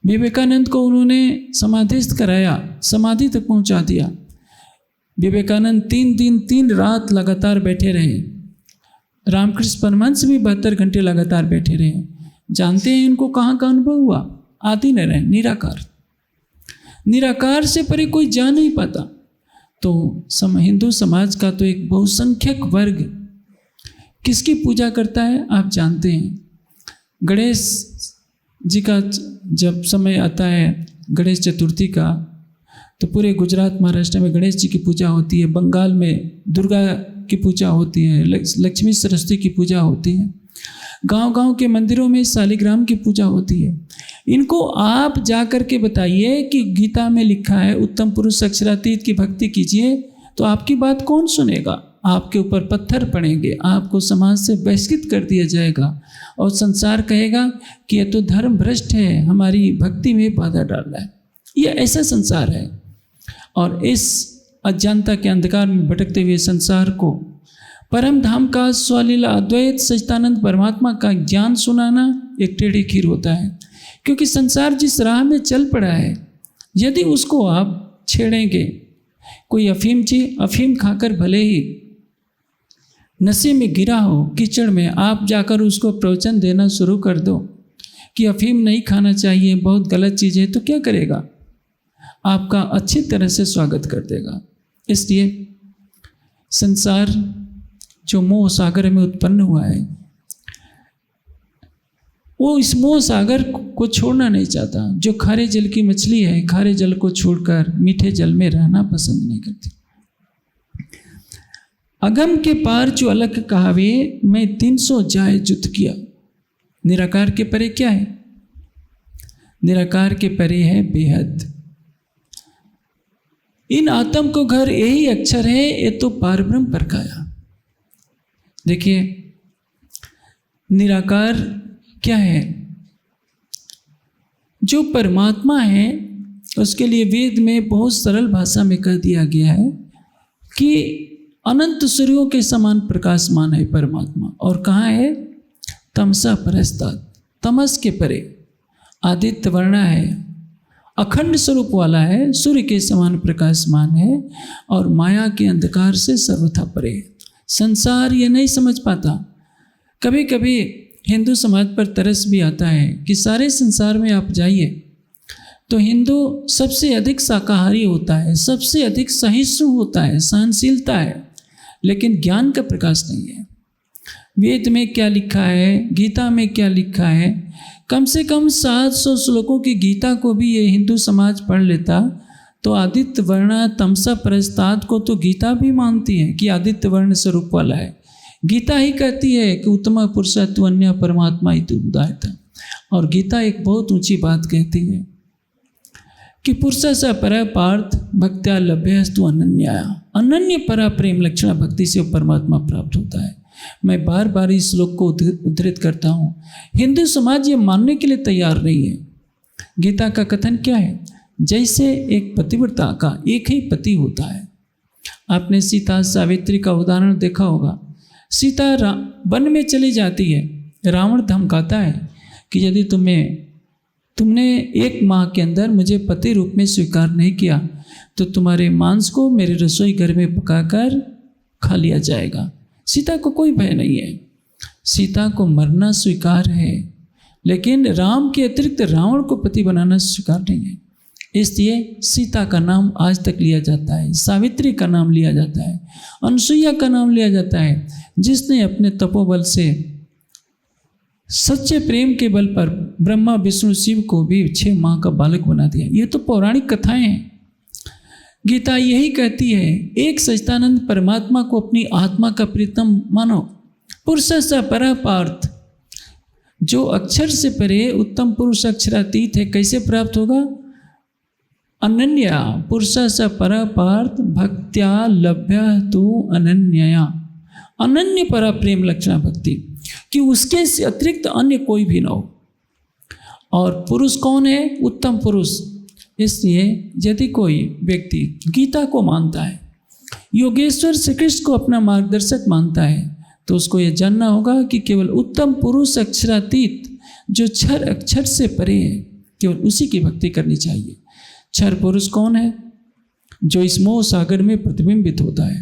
विवेकानंद को उन्होंने समाधिस्थ कराया, समाधि तक पहुंचा दिया। विवेकानंद 3 दिन 3 रात लगातार बैठे रहे। रामकृष्ण परमहंस भी 72 घंटे लगातार बैठे रहे। जानते हैं इनको कहाँ का अनुभव हुआ? आदि नारायण, निराकार। निराकार से परे कोई जा नहीं पाता। तो हिंदू समाज का तो एक बहुसंख्यक वर्ग किसकी पूजा करता है आप जानते हैं। गणेश जी का जब समय आता है, गणेश चतुर्थी का, तो पूरे गुजरात महाराष्ट्र में गणेश जी की पूजा होती है। बंगाल में दुर्गा की पूजा होती है, लक्ष्मी सरस्वती की पूजा होती है। गांव-गांव के मंदिरों में शालिग्राम की पूजा होती है। इनको आप जा कर के बताइए कि गीता में लिखा है उत्तम पुरुष अक्षरातीत की भक्ति कीजिए, तो आपकी बात कौन सुनेगा? आपके ऊपर पत्थर पड़ेंगे, आपको समाज से बहिष्कृत कर दिया जाएगा और संसार कहेगा कि यह तो धर्म भ्रष्ट है, हमारी भक्ति में बाधा डाल रहा है। यह ऐसा संसार है। और इस अज्ञानता के अंधकार में भटकते हुए संसार को परम धाम का स्वलीला अद्वैत सच्चिदानंद परमात्मा का ज्ञान सुनाना एक टेढ़ी खीर होता है। क्योंकि संसार जिस राह में चल पड़ा है, यदि उसको आप छेड़ेंगे, कोई अफीम खाकर भले ही नशे में गिरा हो, कीचड़ में, आप जाकर उसको प्रवचन देना शुरू कर दो कि अफीम नहीं खाना चाहिए, बहुत गलत चीज़ है, तो क्या करेगा? आपका अच्छी तरह से स्वागत कर देगा। इसलिए संसार जो मोह सागर में उत्पन्न हुआ है, वो इस मोह सागर को छोड़ना नहीं चाहता। जो खारे जल की मछली है, खारे जल को छोड़कर मीठे जल में रहना पसंद नहीं करती। अगम के पार जो अलग कहावे, मैं 300 जाए जुत किया। निराकार के परे क्या है? निराकार के परे है बेहद। इन आत्म को घर यही अक्षर है, ये तो पारब्रह्म परकाया। देखिए, निराकार क्या है? जो परमात्मा है, उसके लिए वेद में बहुत सरल भाषा में कह दिया गया है कि अनंत सूर्यों के समान प्रकाशमान है परमात्मा। और कहाँ है? तमसा परस्तात्, तमस के परे आदित्य वर्णा है, अखंड स्वरूप वाला है, सूर्य के समान प्रकाशमान है और माया के अंधकार से सर्वथा परे है। संसार ये नहीं समझ पाता। कभी कभी हिंदू समाज पर तरस भी आता है कि सारे संसार में आप जाइए तो हिंदू सबसे अधिक शाकाहारी होता है, सबसे अधिक सहिष्णु होता है, सहनशीलता है, लेकिन ज्ञान का प्रकाश नहीं है। वेद में क्या लिखा है, गीता में क्या लिखा है, कम से कम 700 श्लोकों की गीता को भी ये हिंदू समाज पढ़ लेता तो आदित्य वर्ण तमसा परस्तात् को तो गीता भी मानती है कि आदित्य वर्ण स्वरूप वाला है। गीता ही कहती है कि उत्तम पुरुष तु अन्य परमात्मा इति उदाहृता। और गीता एक बहुत ऊंची बात कहती है कि पुरुष स पर पार्थ भक्त्या लभ्यस्तु अनन्या। अनन्य परा प्रेम लक्षण भक्ति से परमात्मा प्राप्त होता है। मैं बार बार इस श्लोक को उद्धृत करता हूँ। हिंदू समाज ये मानने के लिए तैयार नहीं है। गीता का कथन क्या है? जैसे एक पतिव्रता का एक ही पति होता है। आपने सीता सावित्री का उदाहरण देखा होगा। सीता वन में चली जाती है, रावण धमकाता है कि यदि तुम्हें तुमने 1 माह के अंदर मुझे पति रूप में स्वीकार नहीं किया तो तुम्हारे मांस को मेरे रसोई घर में पकाकर खा लिया जाएगा। सीता को कोई भय नहीं है, सीता को मरना स्वीकार है, लेकिन राम के अतिरिक्त रावण को पति बनाना स्वीकार नहीं है। इसलिए सीता का नाम आज तक लिया जाता है, सावित्री का नाम लिया जाता है, अनसुईया का नाम लिया जाता है, जिसने अपने तपोबल से सच्चे प्रेम के बल पर ब्रह्मा विष्णु शिव को भी 6 माह का बालक बना दिया। ये तो पौराणिक कथाएं हैं। गीता यही कहती है, एक सच्चिदानंद परमात्मा को अपनी आत्मा का प्रीतम मानो, पुरुष स परा पार्थ, जो अक्षर से परे उत्तम पुरुष अक्षरातीत है, कैसे प्राप्त होगा? अनन्या पुरुष स परा पार्थ भक्त्या लभ्य तु अनन्यया, अनन्य परा प्रेम लक्षणा भक्ति, कि उसके से अतिरिक्त अन्य कोई भी न हो। और पुरुष कौन है? उत्तम पुरुष। इसलिए यदि कोई व्यक्ति गीता को मानता है, योगेश्वर श्री कृष्ण को अपना मार्गदर्शक मानता है, तो उसको यह जानना होगा कि केवल उत्तम पुरुष अक्षरातीत जो क्षर अक्षर से परे है, केवल उसी की भक्ति करनी चाहिए। क्षर पुरुष कौन है? जो इस मोह सागर में प्रतिबिंबित होता है।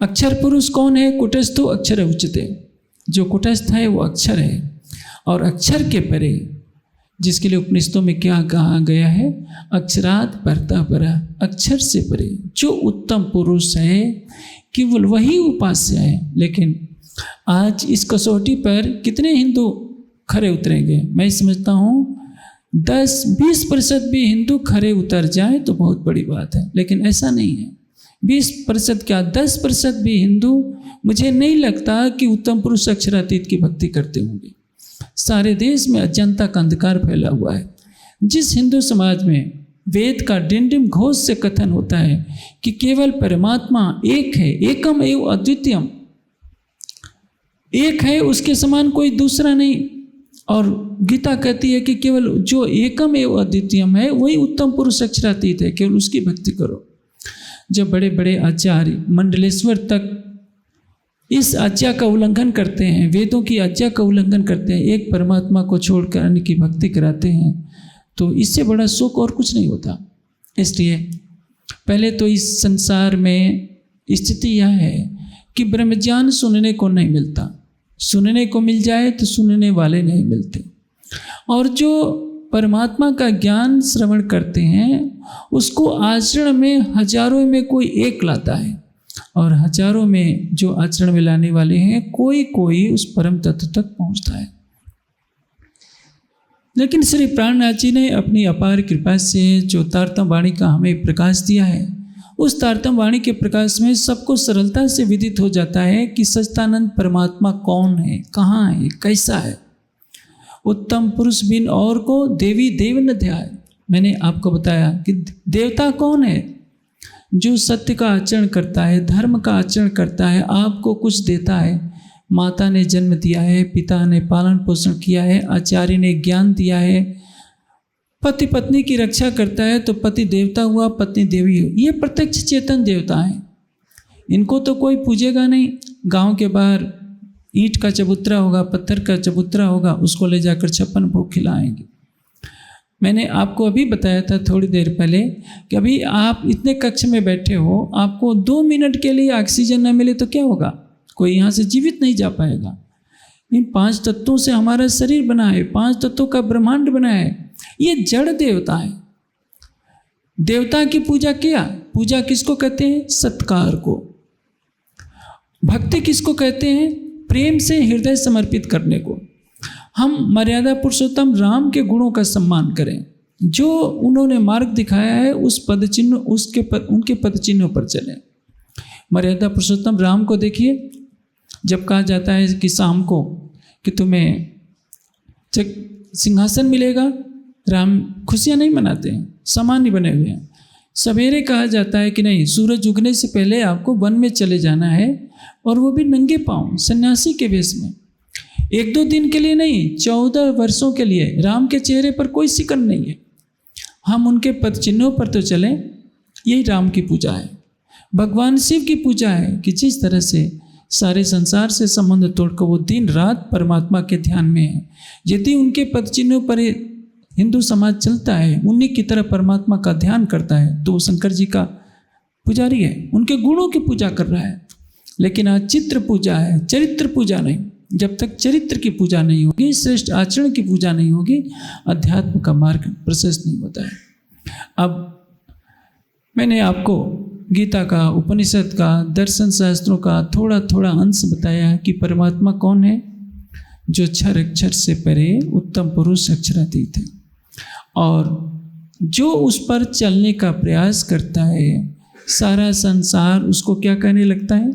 अक्षर पुरुष कौन है? कुटस्थो अक्षर उच्यते, जो कुटस्थ है वो अक्षर है। और अक्षर के परे, जिसके लिए उपनिषदों में क्या कहा गया है? अक्षरात् परतः परा, अक्षर से परे जो उत्तम पुरुष है केवल वही उपास्य है। लेकिन आज इस कसौटी पर कितने हिंदू खरे उतरेंगे? मैं समझता हूँ 10-20% भी हिंदू खरे उतर जाए तो बहुत बड़ी बात है, लेकिन ऐसा नहीं है। 20% क्या 10% भी हिंदू मुझे नहीं लगता कि उत्तम पुरुष अक्षरातीत की भक्ति करते होंगे। सारे देश में अज्ञानता का अंधकार फैला हुआ है। जिस हिंदू समाज में वेद का डिंडिम घोष से कथन होता है कि केवल परमात्मा एक है, एकम एव अद्वितीयम, एक है, उसके समान कोई दूसरा नहीं। और गीता कहती है कि केवल जो एकम एव अद्वितीयम है वही उत्तम पुरुष अक्षरातीत है, केवल उसकी भक्ति करो। जब बड़े बड़े आचार्य मंडलेश्वर तक इस आज्ञा का उल्लंघन करते हैं, वेदों की आज्ञा का उल्लंघन करते हैं, एक परमात्मा को छोड़कर अन्य की भक्ति कराते हैं, तो इससे बड़ा शोक और कुछ नहीं होता। इसलिए पहले तो इस संसार में स्थिति यह है कि ब्रह्मज्ञान सुनने को नहीं मिलता, सुनने को मिल जाए तो सुनने वाले नहीं मिलते। और जो परमात्मा का ज्ञान श्रवण करते हैं उसको आचरण में हजारों में कोई एक लाता है, और हजारों में जो आचरण में लाने वाले हैं कोई कोई उस परम तत्व तक पहुंचता है। लेकिन श्री प्राणनाथ जी ने अपनी अपार कृपा से जो तारतम वाणी का हमें प्रकाश दिया है, उस तारतम वाणी के प्रकाश में सबको सरलता से विदित हो जाता है कि सच्चिदानंद परमात्मा कौन है, कहाँ है, कैसा है। उत्तम पुरुष बिन और को देवी देव न ध्याय। मैंने आपको बताया कि देवता कौन है? जो सत्य का आचरण करता है, धर्म का आचरण करता है, आपको कुछ देता है। माता ने जन्म दिया है, पिता ने पालन पोषण किया है, आचार्य ने ज्ञान दिया है, पति पत्नी की रक्षा करता है तो पति देवता हुआ, पत्नी देवी हुई। ये प्रत्यक्ष चेतन देवता है, इनको तो कोई पूजेगा नहीं। गांव के बाहर ईंट का चबूतरा होगा, पत्थर का चबूतरा होगा, उसको ले जाकर 56 भोग खिलाएंगे। मैंने आपको अभी बताया था थोड़ी देर पहले कि अभी आप इतने कक्ष में बैठे हो, आपको 2 मिनट के लिए ऑक्सीजन न मिले तो क्या होगा? कोई यहाँ से जीवित नहीं जा पाएगा। इन 5 तत्वों से हमारा शरीर बना है, 5 तत्वों का ब्रह्मांड बना है। ये जड़ देवता है। देवता की पूजा किया, पूजा किसको कहते हैं? सत्कार को। भक्ति किसको कहते हैं? प्रेम से हृदय समर्पित करने को। हम मर्यादा पुरुषोत्तम राम के गुणों का सम्मान करें, जो उन्होंने मार्ग दिखाया है उस पद चिन्ह उनके पद चिन्हों पर चलें। मर्यादा पुरुषोत्तम राम को देखिए, जब कहा जाता है कि शाम को कि तुम्हें सिंहासन मिलेगा, राम खुशियाँ नहीं मनाते हैं, सामान्य बने हुए हैं। सवेरे कहा जाता है कि नहीं, सूरज उगने से पहले आपको वन में चले जाना है, और वो भी नंगे पांव सन्यासी के वेश में। 1-2 दिन के लिए नहीं, 14 वर्षों के लिए। राम के चेहरे पर कोई सिकन नहीं है। हम उनके पद चिन्हों पर तो चलें। यही राम की पूजा है, भगवान शिव की पूजा है कि जिस तरह से सारे संसार से संबंध तोड़कर वो दिन रात परमात्मा के ध्यान में है। यदि उनके पद चिन्हों पर हिंदू समाज चलता है, उन्हीं की तरह परमात्मा का ध्यान करता है, तो वो शंकर जी का पुजारी है, उनके गुणों की पूजा कर रहा है। लेकिन आज चित्र पूजा है, चरित्र पूजा नहीं। जब तक चरित्र की पूजा नहीं होगी, श्रेष्ठ आचरण की पूजा नहीं होगी, अध्यात्म का मार्ग प्रशस्त नहीं होता है। अब मैंने आपको गीता का, उपनिषद का, दर्शन शास्त्रों का थोड़ा थोड़ा अंश बताया है कि परमात्मा कौन है, जो क्षर अक्षर से परे उत्तम पुरुष अक्षरातीत है, और जो उस पर चलने का प्रयास करता है, सारा संसार उसको क्या कहने लगता है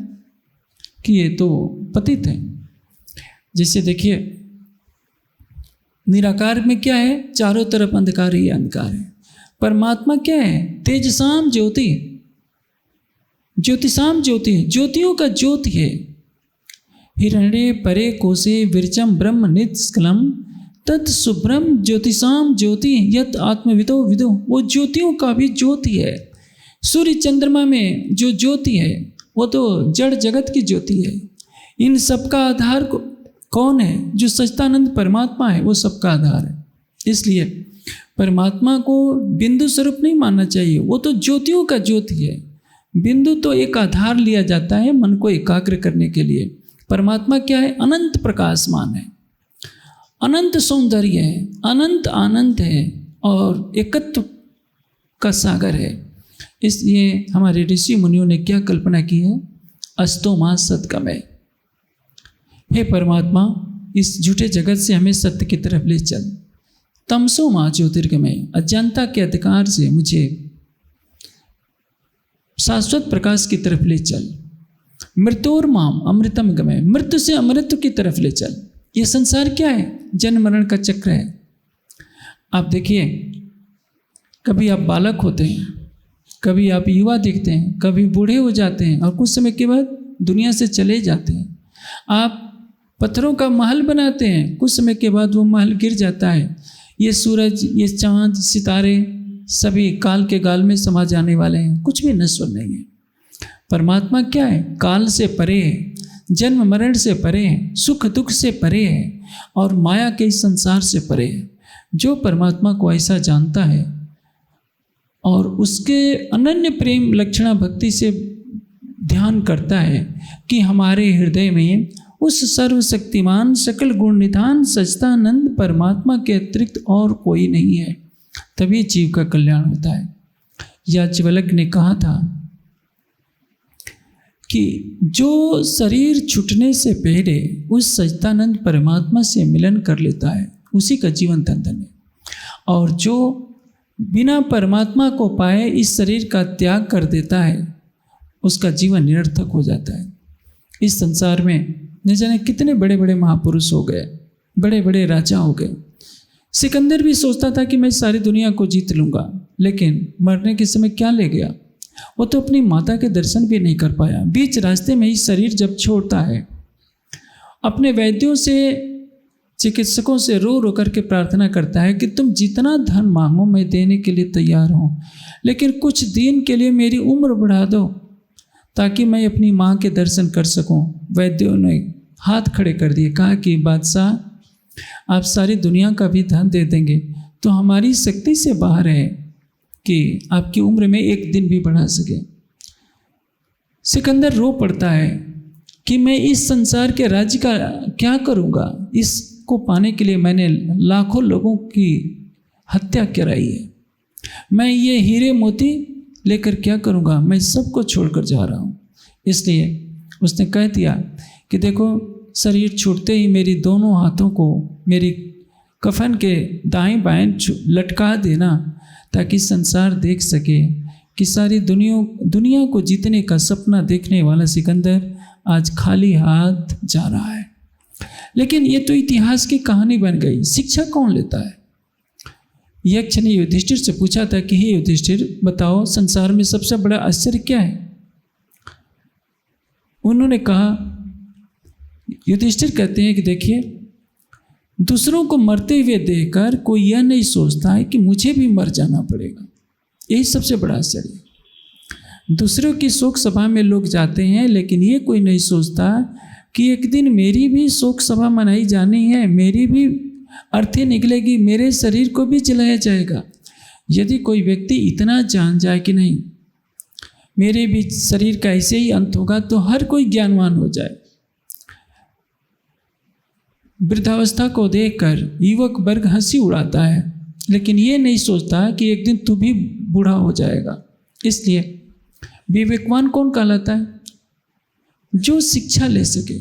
कि ये तो पतित है। जैसे देखिए, निराकार में क्या है, चारों तरफ अंधकार ही अंधकार है। परमात्मा क्या है, तेजसाम ज्योति, ज्योतिषाम ज्योति, ज्योतियों का ज्योति है। हिरण्ये परे कोशे विरचम ब्रह्म निष्कलम तत् शुभ्रम ज्योतिषाम ज्योति यत आत्मविदो विदो, वो ज्योतियों का भी ज्योति है। सूर्य चंद्रमा में जो ज्योति है वो तो जड़ जगत की ज्योति है। इन सबका आधार कौन है, जो सच्चिदानंद परमात्मा है, वो सबका आधार है। इसलिए परमात्मा को बिंदु स्वरूप नहीं मानना चाहिए, वो तो ज्योतियों का ज्योति है। बिंदु तो एक आधार लिया जाता है मन को एकाग्र करने के लिए। परमात्मा क्या है, अनंत प्रकाशमान है, अनंत सौंदर्य है, अनंत आनंद है और एकत्व का सागर है। इसलिए हमारे ऋषि मुनियों ने क्या कल्पना की है, अस्तो मां सद्गमय, हे परमात्मा इस झूठे जगत से हमें सत्य की तरफ ले चल। तमसो मां ज्योतिर्गमय, अज्ञानता के अधिकार से मुझे शाश्वत प्रकाश की तरफ ले चल। मृत्योर माम अमृतम गमय, मृत्यु से अमृत की तरफ ले चल। ये संसार क्या है, जन्म मरण का चक्र है। आप देखिए, कभी आप बालक होते हैं, कभी आप युवा दिखते हैं, कभी बूढ़े हो जाते हैं और कुछ समय के बाद दुनिया से चले जाते हैं। आप पत्थरों का महल बनाते हैं, कुछ समय के बाद वो महल गिर जाता है। ये सूरज, ये चांद, सितारे सभी काल के गाल में समा जाने वाले हैं, कुछ भी नश्वर नहीं है। परमात्मा क्या है, काल से परे है, जन्म मरण से परे है, सुख दुख से परे है और माया के इस संसार से परे है। जो परमात्मा को ऐसा जानता है और उसके अनन्य प्रेम लक्षणा भक्ति से ध्यान करता है कि हमारे हृदय में उस सर्वशक्तिमान सकल गुण निधान सच्चिदानंद परमात्मा के अतिरिक्त और कोई नहीं है, तभी जीव का कल्याण होता है। याज्ञवल्क्य ने कहा था कि जो शरीर छूटने से पहले उस सच्चिदानंद परमात्मा से मिलन कर लेता है, उसी का जीवन धन्य है। और जो बिना परमात्मा को पाए इस शरीर का त्याग कर देता है, उसका जीवन निरर्थक हो जाता है। इस संसार में न जाने कितने बड़े बड़े महापुरुष हो गए, बड़े बड़े राजा हो गए। सिकंदर भी सोचता था कि मैं सारी दुनिया को जीत लूँगा, लेकिन मरने के समय क्या ले गया, वो तो अपनी माता के दर्शन भी नहीं कर पाया। बीच रास्ते में ही शरीर जब छोड़ता है, अपने वैद्यों से, चिकित्सकों से रो रो करके प्रार्थना करता है कि तुम जितना धन मांगो मैं देने के लिए तैयार हूँ, लेकिन कुछ दिन के लिए मेरी उम्र बढ़ा दो ताकि मैं अपनी माँ के दर्शन कर सकूँ। वैद्यों ने हाथ खड़े कर दिए, कहा कि बादशाह आप सारी दुनिया का भी धन दे देंगे तो हमारी शक्ति से बाहर है कि आपकी उम्र में एक दिन भी बढ़ा सके। सिकंदर रो पड़ता है कि मैं इस संसार के राज्य का क्या करूँगा, इसको पाने के लिए मैंने लाखों लोगों की हत्या कराई है, मैं ये हीरे मोती लेकर क्या करूँगा, मैं सबको छोड़कर जा रहा हूँ। इसलिए उसने कह दिया कि देखो शरीर छूटते ही मेरी दोनों हाथों को मेरी कफन के दाएं बाएं लटका देना ताकि संसार देख सके कि सारी दुनिया को जीतने का सपना देखने वाला सिकंदर आज खाली हाथ जा रहा है। लेकिन ये तो इतिहास की कहानी बन गई, शिक्षा कौन लेता है। यक्ष ने युधिष्ठिर से पूछा था कि हे युधिष्ठिर बताओ संसार में सबसे बड़ा आश्चर्य क्या है। उन्होंने कहा, युधिष्ठिर कहते हैं कि देखिए दूसरों को मरते हुए देखकर कोई यह नहीं सोचता है कि मुझे भी मर जाना पड़ेगा, यही सबसे बड़ा आश्चर्य है। दूसरों की शोक सभा में लोग जाते हैं लेकिन ये कोई नहीं सोचता कि एक दिन मेरी भी शोक सभा मनाई जानी है, मेरी भी अर्थी निकलेगी, मेरे शरीर को भी जलाया जाएगा। यदि कोई व्यक्ति इतना जान जाए कि नहीं मेरे भी शरीर का ऐसे ही अंत होगा, तो हर कोई ज्ञानवान हो जाए। वृद्धावस्था को देखकर युवक वर्ग हंसी उड़ाता है, लेकिन ये नहीं सोचता कि एक दिन तू भी बूढ़ा हो जाएगा। इसलिए विवेकवान कौन कहलाता है? जो शिक्षा ले सके,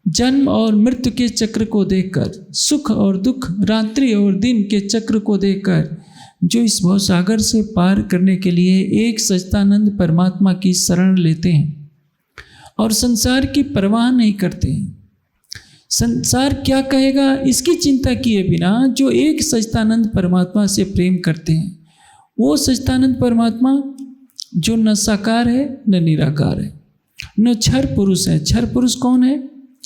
जन्म और मृत्यु के चक्र को देखकर, सुख और दुख, रात्रि और दिन के चक्र को देखकर, जो इस भवसागर से पार करने के लिए एक सच्चिदानंद परमात्मा की शरण लेते हैं और संसार की परवाह नहीं करते हैं। संसार क्या कहेगा इसकी चिंता किए बिना जो एक सच्चिदानंद परमात्मा से प्रेम करते हैं, वो सच्चिदानंद परमात्मा जो न साकार है न निराकार है, न क्षर पुरुष है। क्षर पुरुष कौन है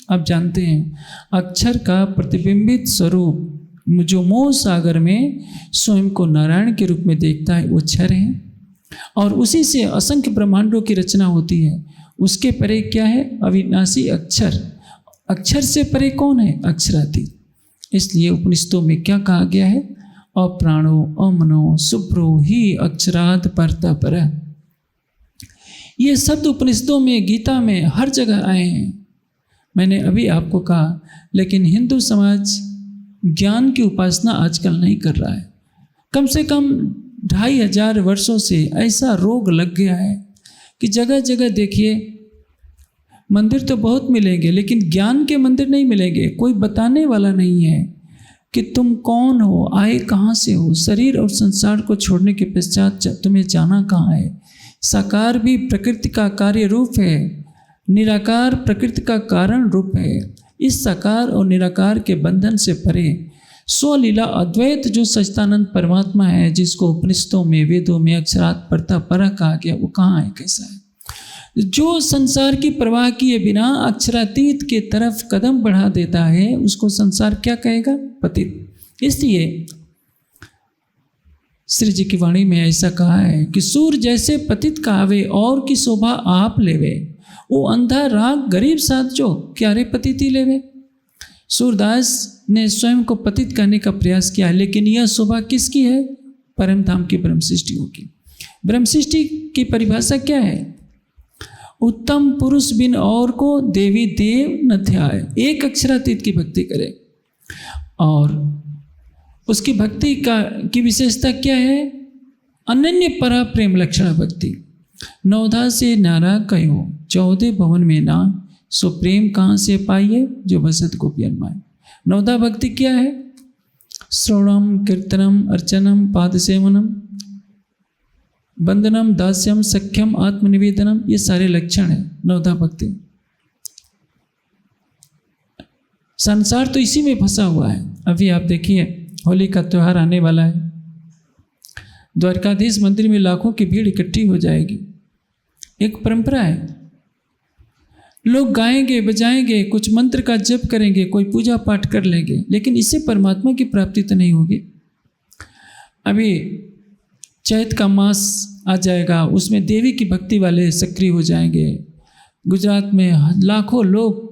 आप जानते हैं? अक्षर का प्रतिबिंबित स्वरूप जो मोह सागर में स्वयं को नारायण के रूप में देखता है, वो क्षर है। और उसी से असंख्य ब्रह्मांडों की रचना होती है। उसके परे क्या है? अविनाशी अक्षर। अक्षर से परे कौन है? अक्षरातीत। इसलिए उपनिषदों में क्या कहा गया है? अप्राणो अमनो शुभ्रो ही अक्षरात् परतः परः। ये शब्द उपनिषदों में, गीता में, हर जगह आए हैं। मैंने अभी आपको कहा, लेकिन हिंदू समाज ज्ञान की उपासना आजकल नहीं कर रहा है। कम से कम 2500 वर्षों से ऐसा रोग लग गया है कि जगह जगह देखिए, मंदिर तो बहुत मिलेंगे लेकिन ज्ञान के मंदिर नहीं मिलेंगे। कोई बताने वाला नहीं है कि तुम कौन हो, आए कहाँ से हो। शरीर और संसार को छोड़ने के पश्चात तुम्हें जाना कहाँ है। साकार भी प्रकृति का कार्य रूप है, निराकार प्रकृति का कारण रूप है। इस साकार और निराकार के बंधन से परे स्वलीला अद्वैत जो सच्चिदानंद परमात्मा है, जिसको उपनिषदों में, वेदों में अक्षरात् परतः परः कहा गया, वो कहाँ है, कैसा है? जो संसार की परवाह किए बिना अक्षरातीत के तरफ कदम बढ़ा देता है, उसको संसार क्या कहेगा? पतित। इसलिए श्री जी की वाणी में ऐसा कहा है कि सूर जैसे पतित कहावे और की शोभा आप लेवे, वो अंधा राग गरीब साथ जो क्यारे पतिति लेवे। सूरदास ने स्वयं को पतित करने का प्रयास किया, लेकिन यह शोभा किसकी है? परम धाम की ब्रह्म सृष्टियों की। ब्रह्म सृष्टि की परिभाषा क्या है? उत्तम पुरुष बिन और को देवी देव न ध्याय। एक अक्षरातीत की भक्ति करे, और उसकी भक्ति की विशेषता क्या है? अनन्य परा प्रेम लक्षण भक्ति। नवधा से नारा कहो 14 भवन में ना, सो प्रेम कहाँ से पाइए जो बसत गोपियन माए। नवधा भक्ति क्या है? श्रवणम कीर्तनम अर्चनम पाद सेवनम बंदनम दास्यम सख्यम आत्मनिवेदनम, ये सारे लक्षण है नवधा भक्ति। संसार तो इसी में फंसा हुआ है। अभी आप देखिए, होली का त्यौहार आने वाला है। द्वारकाधीश मंदिर में लाखों की भीड़ इकट्ठी हो जाएगी। एक परंपरा है, लोग गाएंगे बजाएंगे, कुछ मंत्र का जप करेंगे, कोई पूजा पाठ कर लेंगे, लेकिन इससे परमात्मा की प्राप्ति तो नहीं होगी। अभी चैत का मास आ जाएगा, उसमें देवी की भक्ति वाले सक्रिय हो जाएंगे। गुजरात में लाखों लोग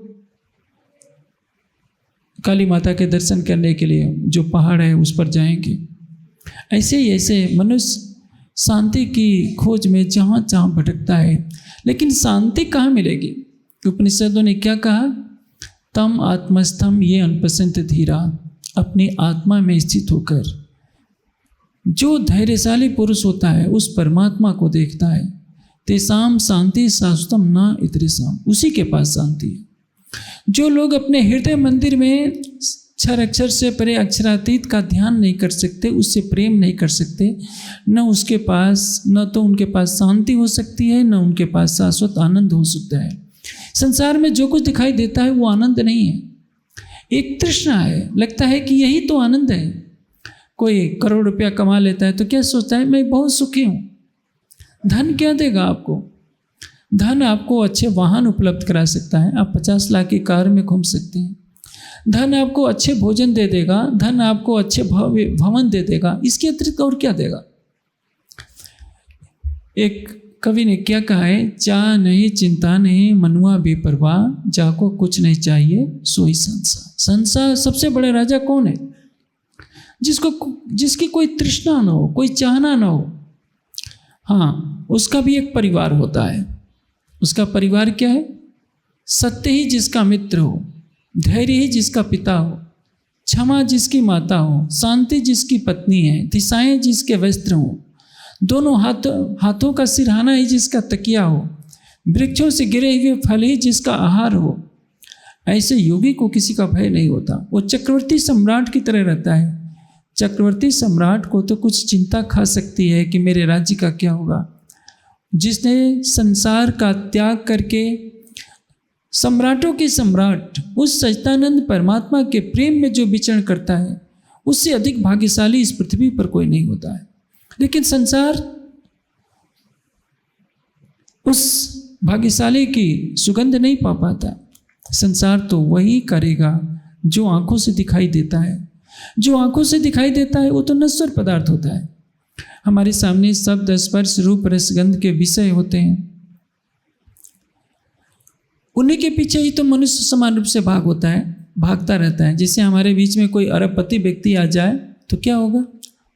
काली माता के दर्शन करने के लिए जो पहाड़ है उस पर जाएंगे। ऐसे ही ऐसे मनुष्य शांति की खोज में जहाँ जहाँ भटकता है, लेकिन शांति कहाँ मिलेगी? उपनिषदों ने क्या कहा? तम आत्मस्थम ये अनपसंत धीरा, अपनी आत्मा में स्थित होकर जो धैर्यशाली पुरुष होता है उस परमात्मा को देखता है। तेसाम शांति शाश्वतम न इतरेसाम, उसी के पास शांति है। जो लोग अपने हृदय मंदिर में क्षर अक्षर से परे अक्षरातीत का ध्यान नहीं कर सकते, उससे प्रेम नहीं कर सकते, न उसके पास, न तो उनके पास शांति हो सकती है, न उनके पास शाश्वत आनंद हो सकता है। संसार में जो कुछ दिखाई देता है वो आनंद नहीं है, एक तृष्णा है। लगता है कि यही तो आनंद है। कोई करोड़ रुपया कमा लेता है तो क्या सोचता है, मैं बहुत सुखी हूँ। धन क्या देगा आपको? धन आपको अच्छे वाहन उपलब्ध करा सकता है, आप 50 लाख की कार में घूम सकते हैं। धन आपको अच्छे भोजन दे देगा, धन आपको अच्छे भवन दे देगा, इसके अतिरिक्त और क्या देगा? एक कवि ने क्या कहा है, चाह नहीं चिंता नहीं मनुआ बेपरवाह, जाको कुछ नहीं चाहिए सोई संसार। संसार सबसे बड़ा राजा कौन है? जिसकी कोई तृष्णा ना हो, कोई चाहना ना हो। हाँ, उसका भी एक परिवार होता है। उसका परिवार क्या है? सत्य ही जिसका मित्र हो, धैर्य ही जिसका पिता हो, क्षमा जिसकी माता हो, शांति जिसकी पत्नी है, दिशाएं जिसके वस्त्र हो, दोनों हाथों का सिरहाना ही जिसका तकिया हो, वृक्षों से गिरे हुए फल ही जिसका आहार हो। ऐसे योगी को किसी का भय नहीं होता। वो चक्रवर्ती सम्राट की तरह रहता है। चक्रवर्ती सम्राट को तो कुछ चिंता खा सकती है कि मेरे राज्य का क्या होगा। जिसने संसार का त्याग करके सम्राटों के सम्राट उस सच्चिदानंद परमात्मा के प्रेम में जो विचरण करता है, उससे अधिक भाग्यशाली इस पृथ्वी पर कोई नहीं होता है। लेकिन संसार उस भाग्यशाली की सुगंध नहीं पा पाता। संसार तो वही करेगा जो आंखों से दिखाई देता है। जो आंखों से दिखाई देता है वो तो नश्वर पदार्थ होता है। हमारे सामने शब्द स्पर्श रूप रसगंध के विषय होते हैं, उन्हीं के पीछे ही तो मनुष्य समान रूप से भागता रहता है। जैसे हमारे बीच में कोई अरबपति व्यक्ति आ जाए तो क्या होगा?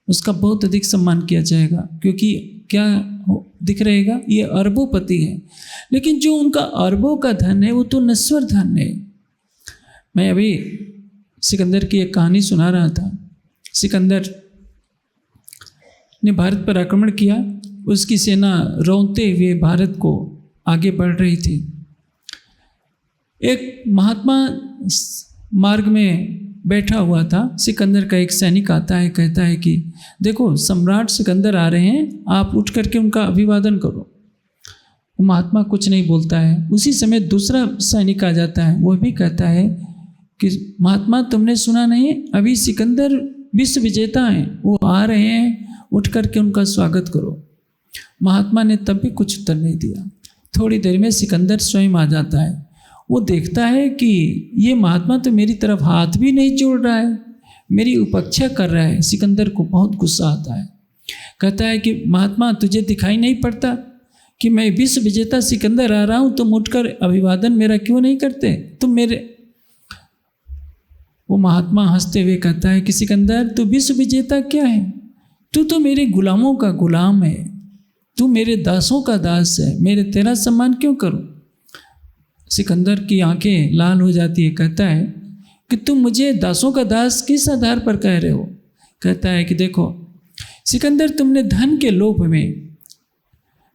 उसका बहुत अधिक सम्मान किया जाएगा, क्योंकि क्या दिख रहेगा? ये अरबोपति है। लेकिन जो उनका अरबों का धन है वो तो नश्वर धन है। मैं अभी सिकंदर की एक कहानी सुना रहा था। सिकंदर ने भारत पर आक्रमण किया। उसकी सेना रौंदते हुए भारत को आगे बढ़ रही थी। एक महात्मा मार्ग में बैठा हुआ था। सिकंदर का एक सैनिक आता है, कहता है कि देखो सम्राट सिकंदर आ रहे हैं, आप उठ करके उनका अभिवादन करो। वो महात्मा कुछ नहीं बोलता है। उसी समय दूसरा सैनिक आ जाता है, वो भी कहता है कि महात्मा तुमने सुना नहीं, अभी सिकंदर विश्व विजेता हैं, वो आ रहे हैं, उठ करके उनका स्वागत करो। महात्मा ने तब भी कुछ उत्तर नहीं दिया। थोड़ी देर में सिकंदर स्वयं आ जाता है। वो देखता है कि ये महात्मा तो मेरी तरफ हाथ भी नहीं जोड़ रहा है, मेरी उपेक्षा कर रहा है। सिकंदर को बहुत गुस्सा आता है। कहता है कि महात्मा तुझे दिखाई नहीं पड़ता कि मैं विश्व विजेता सिकंदर आ रहा हूँ, तुम उठकर अभिवादन मेरा क्यों नहीं करते? तुम मेरे वो महात्मा हंसते हुए कहता है कि सिकंदर तू विश्व विजेता क्या है? तू तो मेरे गुलामों का गुलाम है, तू मेरे दासों का दास है, मेरे तेरा सम्मान क्यों करूं? सिकंदर की आंखें लाल हो जाती है। कहता है कि तुम मुझे दासों का दास किस आधार पर कह रहे हो? कहता है कि देखो सिकंदर, तुमने धन के लोभ में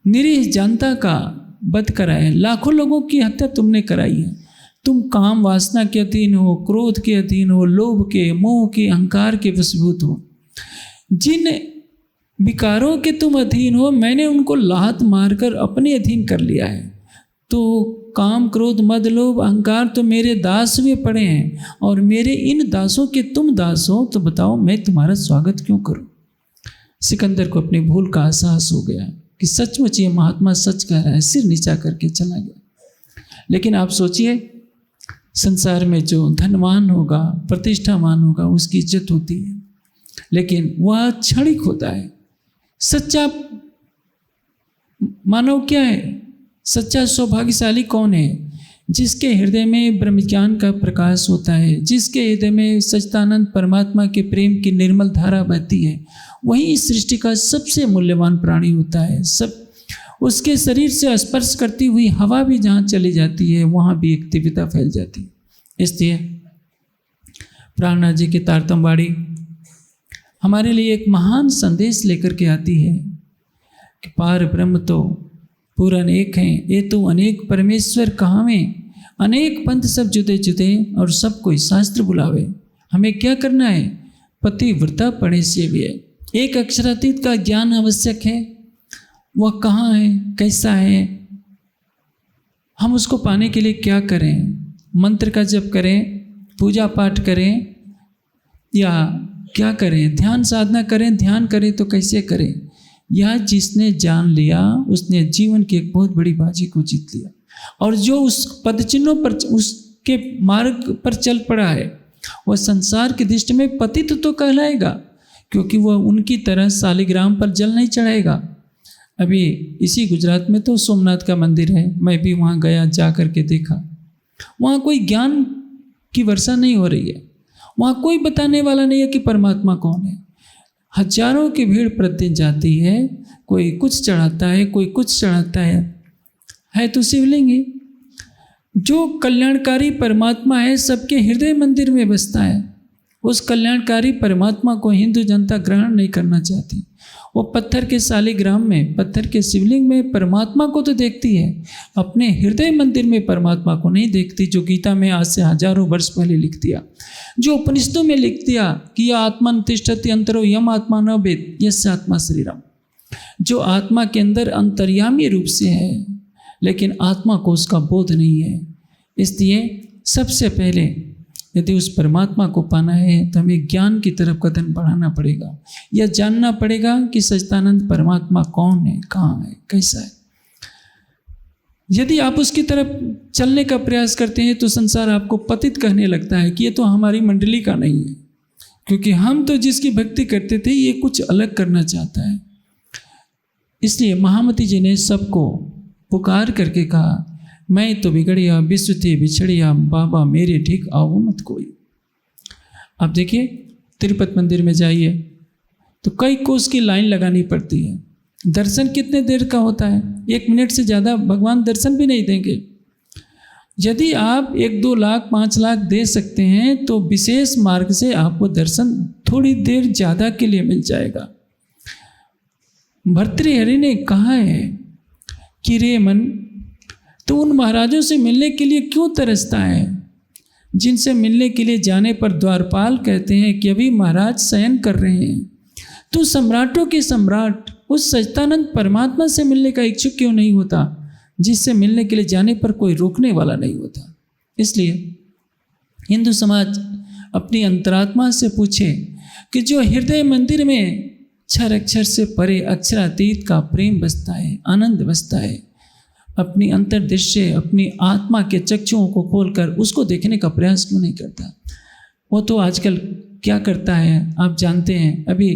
निरीह जनता का वध कराया है, लाखों लोगों की हत्या तुमने कराई है। तुम काम वासना के अधीन हो, क्रोध के अधीन हो, लोभ के, मोह के, अहंकार के वशीभूत हो। जिन विकारों के तुम अधीन हो, मैंने उनको लात मारकर अपने अधीन कर लिया है। तो काम, क्रोध, मद, लोभ, अहंकार तो मेरे दास हुए पड़े हैं, और मेरे इन दासों के तुम दास हो, तो बताओ मैं तुम्हारा स्वागत क्यों करूं? सिकंदर को अपनी भूल का एहसास हो गया कि सचमुच ये महात्मा सच कह रहा है। सिर नीचा करके चला गया। लेकिन आप सोचिए, संसार में जो धनवान होगा, प्रतिष्ठावान होगा, उसकी इज्जत होती है, लेकिन वह क्षणिक होता है। सच्चा मानव क्या है? सच्चा सौभाग्यशाली कौन है? जिसके हृदय में ब्रह्म ज्ञान का प्रकाश होता है, जिसके हृदय में सच्चिदानंद परमात्मा के प्रेम की निर्मल धारा बहती है, वही इस सृष्टि का सबसे मूल्यवान प्राणी होता है। सब उसके शरीर से स्पर्श करती हुई हवा भी जहाँ चली जाती है, वहाँ भी एक दिव्यता फैल जाती है। इसलिए प्राणनाथ जी की तारतमवाणी हमारे लिए एक महान संदेश लेकर के आती है कि पार ब्रह्म तो पूरन एक हैं, ये तो अनेक परमेश्वर कहावे, अनेक पंथ सब जुदे जुदे, और सब कोई शास्त्र बुलावे। हमें क्या करना है? पतिव्रता पढ़े से भी है। एक अक्षरातीत का ज्ञान आवश्यक है। वह कहाँ है, कैसा है, हम उसको पाने के लिए क्या करें? मंत्र का जप करें, पूजा पाठ करें, या क्या करें? ध्यान साधना करें। ध्यान करें तो कैसे करें? यह जिसने जान लिया उसने जीवन की एक बहुत बड़ी बाजी को जीत लिया। और जो उस पद चिन्हों पर, उसके मार्ग पर चल पड़ा है, वह संसार की दृष्टि में पतित तो कहलाएगा, क्योंकि वह उनकी तरह शालिग्राम पर जल नहीं चढ़ाएगा। अभी इसी गुजरात में तो सोमनाथ का मंदिर है, मैं भी वहाँ गया, जा कर के देखा। वहाँ कोई ज्ञान की वर्षा नहीं हो रही है, वहाँ कोई बताने वाला नहीं है कि परमात्मा कौन है। हजारों की भीड़ प्रतिदिन जाती है, कोई कुछ चढ़ाता है, कोई कुछ चढ़ाता है तो शिवलिंग है। जो कल्याणकारी परमात्मा है सबके हृदय मंदिर में बसता है, उस कल्याणकारी परमात्मा को हिंदू जनता ग्रहण नहीं करना चाहती। वो पत्थर के शालिग्राम में, पत्थर के शिवलिंग में परमात्मा को तो देखती है, अपने हृदय मंदिर में परमात्मा को नहीं देखती। जो गीता में आज से हजारों वर्ष पहले लिख दिया, जो उपनिषदों में लिख दिया कि यह आत्मन तिष्ठति अंतरो यम आत्मा न वेद यस्य आत्मा शरीरम, जो आत्मा के अंदर अंतर्यामी रूप से है लेकिन आत्मा को उसका बोध नहीं है। इसलिए सबसे पहले यदि उस परमात्मा को पाना है तो हमें ज्ञान की तरफ कदम बढ़ाना पड़ेगा, या जानना पड़ेगा कि सच्चिदानंद परमात्मा कौन है, कहाँ है, कैसा है। यदि आप उसकी तरफ चलने का प्रयास करते हैं तो संसार आपको पतित कहने लगता है कि ये तो हमारी मंडली का नहीं है, क्योंकि हम तो जिसकी भक्ति करते थे ये कुछ अलग करना चाहता है। इसलिए महामती जी ने सबको पुकार करके कहा, मैं तो बिगड़िया विश्व थी बिछड़िया, बाबा मेरे ठीक आओ मत कोई। आप देखिए तिरुपति मंदिर में जाइए तो कई कोस की लाइन लगानी पड़ती है। दर्शन कितने देर का होता है, 1 मिनट से ज़्यादा भगवान दर्शन भी नहीं देंगे। यदि आप 1-2 लाख 5 लाख दे सकते हैं तो विशेष मार्ग से आपको दर्शन थोड़ी देर ज़्यादा के लिए मिल जाएगा। भर्तृहरि ने कहा है कि रे मन, तो उन महाराजों से मिलने के लिए क्यों तरसता है जिनसे मिलने के लिए जाने पर द्वारपाल कहते हैं कि अभी महाराज शयन कर रहे हैं। तू सम्राटों के सम्राट उस सच्चिदानंद परमात्मा से मिलने का इच्छुक क्यों नहीं होता, जिससे मिलने के लिए जाने पर कोई रोकने वाला नहीं होता। इसलिए हिंदू समाज अपनी अंतरात्मा से पूछे कि जो हृदय मंदिर में क्षर अक्षर से परे अक्षरातीत का प्रेम बसता है, आनंद बसता है, अपनी अंतर्दृष्टि, अपनी आत्मा के चक्षुओं को खोलकर उसको देखने का प्रयास क्यों नहीं करता। वो तो आजकल क्या करता है आप जानते हैं। अभी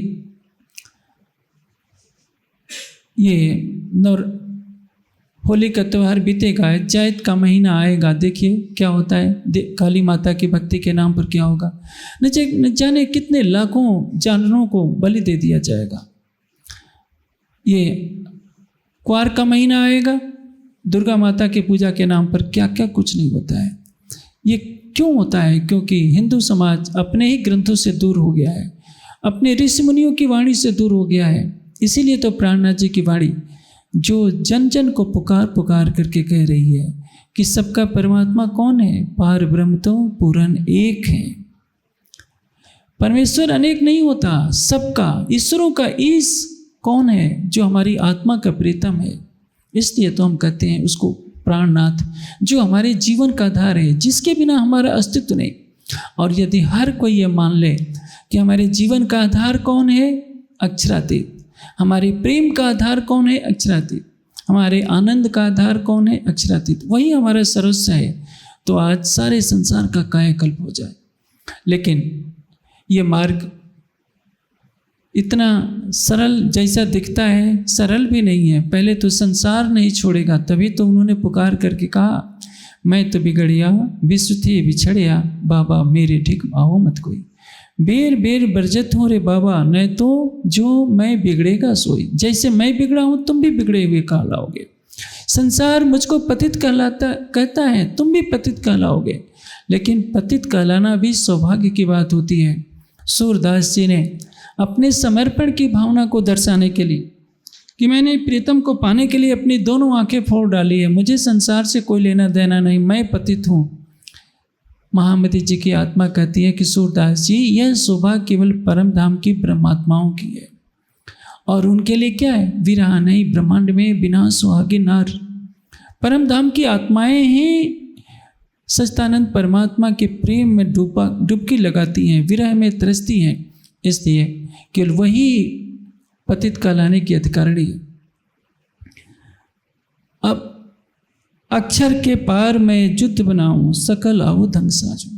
ये होली का त्यौहार बीतेगा, चैत का महीना आएगा, देखिए क्या होता है। काली माता की भक्ति के नाम पर क्या होगा, न जाने कितने लाखों जानवरों को बलि दे दिया जाएगा। ये क्वार का महीना आएगा, दुर्गा माता की पूजा के नाम पर क्या क्या कुछ नहीं होता है। ये क्यों होता है? क्योंकि हिंदू समाज अपने ही ग्रंथों से दूर हो गया है, अपने ऋषि मुनियों की वाणी से दूर हो गया है। इसीलिए तो प्राणनाथ जी की वाणी जो जन जन को पुकार पुकार करके कह रही है कि सबका परमात्मा कौन है, पार ब्रह्म तो पूरन एक है। परमेश्वर अनेक नहीं होता, सबका, ईश्वरों का ईश कौन है, जो हमारी आत्मा का प्रीतम है। इसलिए तो हम कहते हैं उसको प्राणनाथ, जो हमारे जीवन का आधार है, जिसके बिना हमारा अस्तित्व नहीं। और यदि हर कोई ये मान ले कि हमारे जीवन का आधार कौन है, अक्षरातीत, हमारे प्रेम का आधार कौन है, अक्षरातीत, हमारे आनंद का आधार कौन है, अक्षरातीत, वही हमारा सर्वस्व है, तो आज सारे संसार का कायाकल्प हो जाए। लेकिन ये मार्ग इतना सरल जैसा दिखता है, सरल भी नहीं है। पहले तो संसार नहीं छोड़ेगा, तभी तो उन्होंने पुकार करके कहा, मैं तो बिगड़िया विश्व थी बिछड़िया, बाबा मेरे ठीक आओ मत कोई। बेर बेर बरजत हो रे बाबा, नहीं तो जो मैं बिगड़ेगा सोई। जैसे मैं बिगड़ा हूँ तुम भी बिगड़े हुए कहलाओगे। संसार मुझको पतित कहता है, तुम भी पतित कहलाओगे। लेकिन पतित कहलाना भी सौभाग्य की बात होती है। सूरदास जी ने अपने समर्पण की भावना को दर्शाने के लिए कि मैंने प्रीतम को पाने के लिए अपनी दोनों आंखें फोड़ डाली है, मुझे संसार से कोई लेना देना नहीं, मैं पतित हूँ। महामती जी की आत्मा कहती है कि सूरदास जी, यह सौभाग्य केवल परम धाम की ब्रह्मात्माओं की है। और उनके लिए क्या है, विरहा नहीं ब्रह्मांड में बिना सुहागे नार। परम धाम की आत्माएं ही सच्चिदानंद परमात्मा के प्रेम में डुबकी लगाती हैं, विरह में तरसती हैं। इसलिए केवल वही पतित कहलाने की अधिकारिणी है। अब अक्षर के पार में युद्ध बनाऊं, सकल आओ धंग साजूं।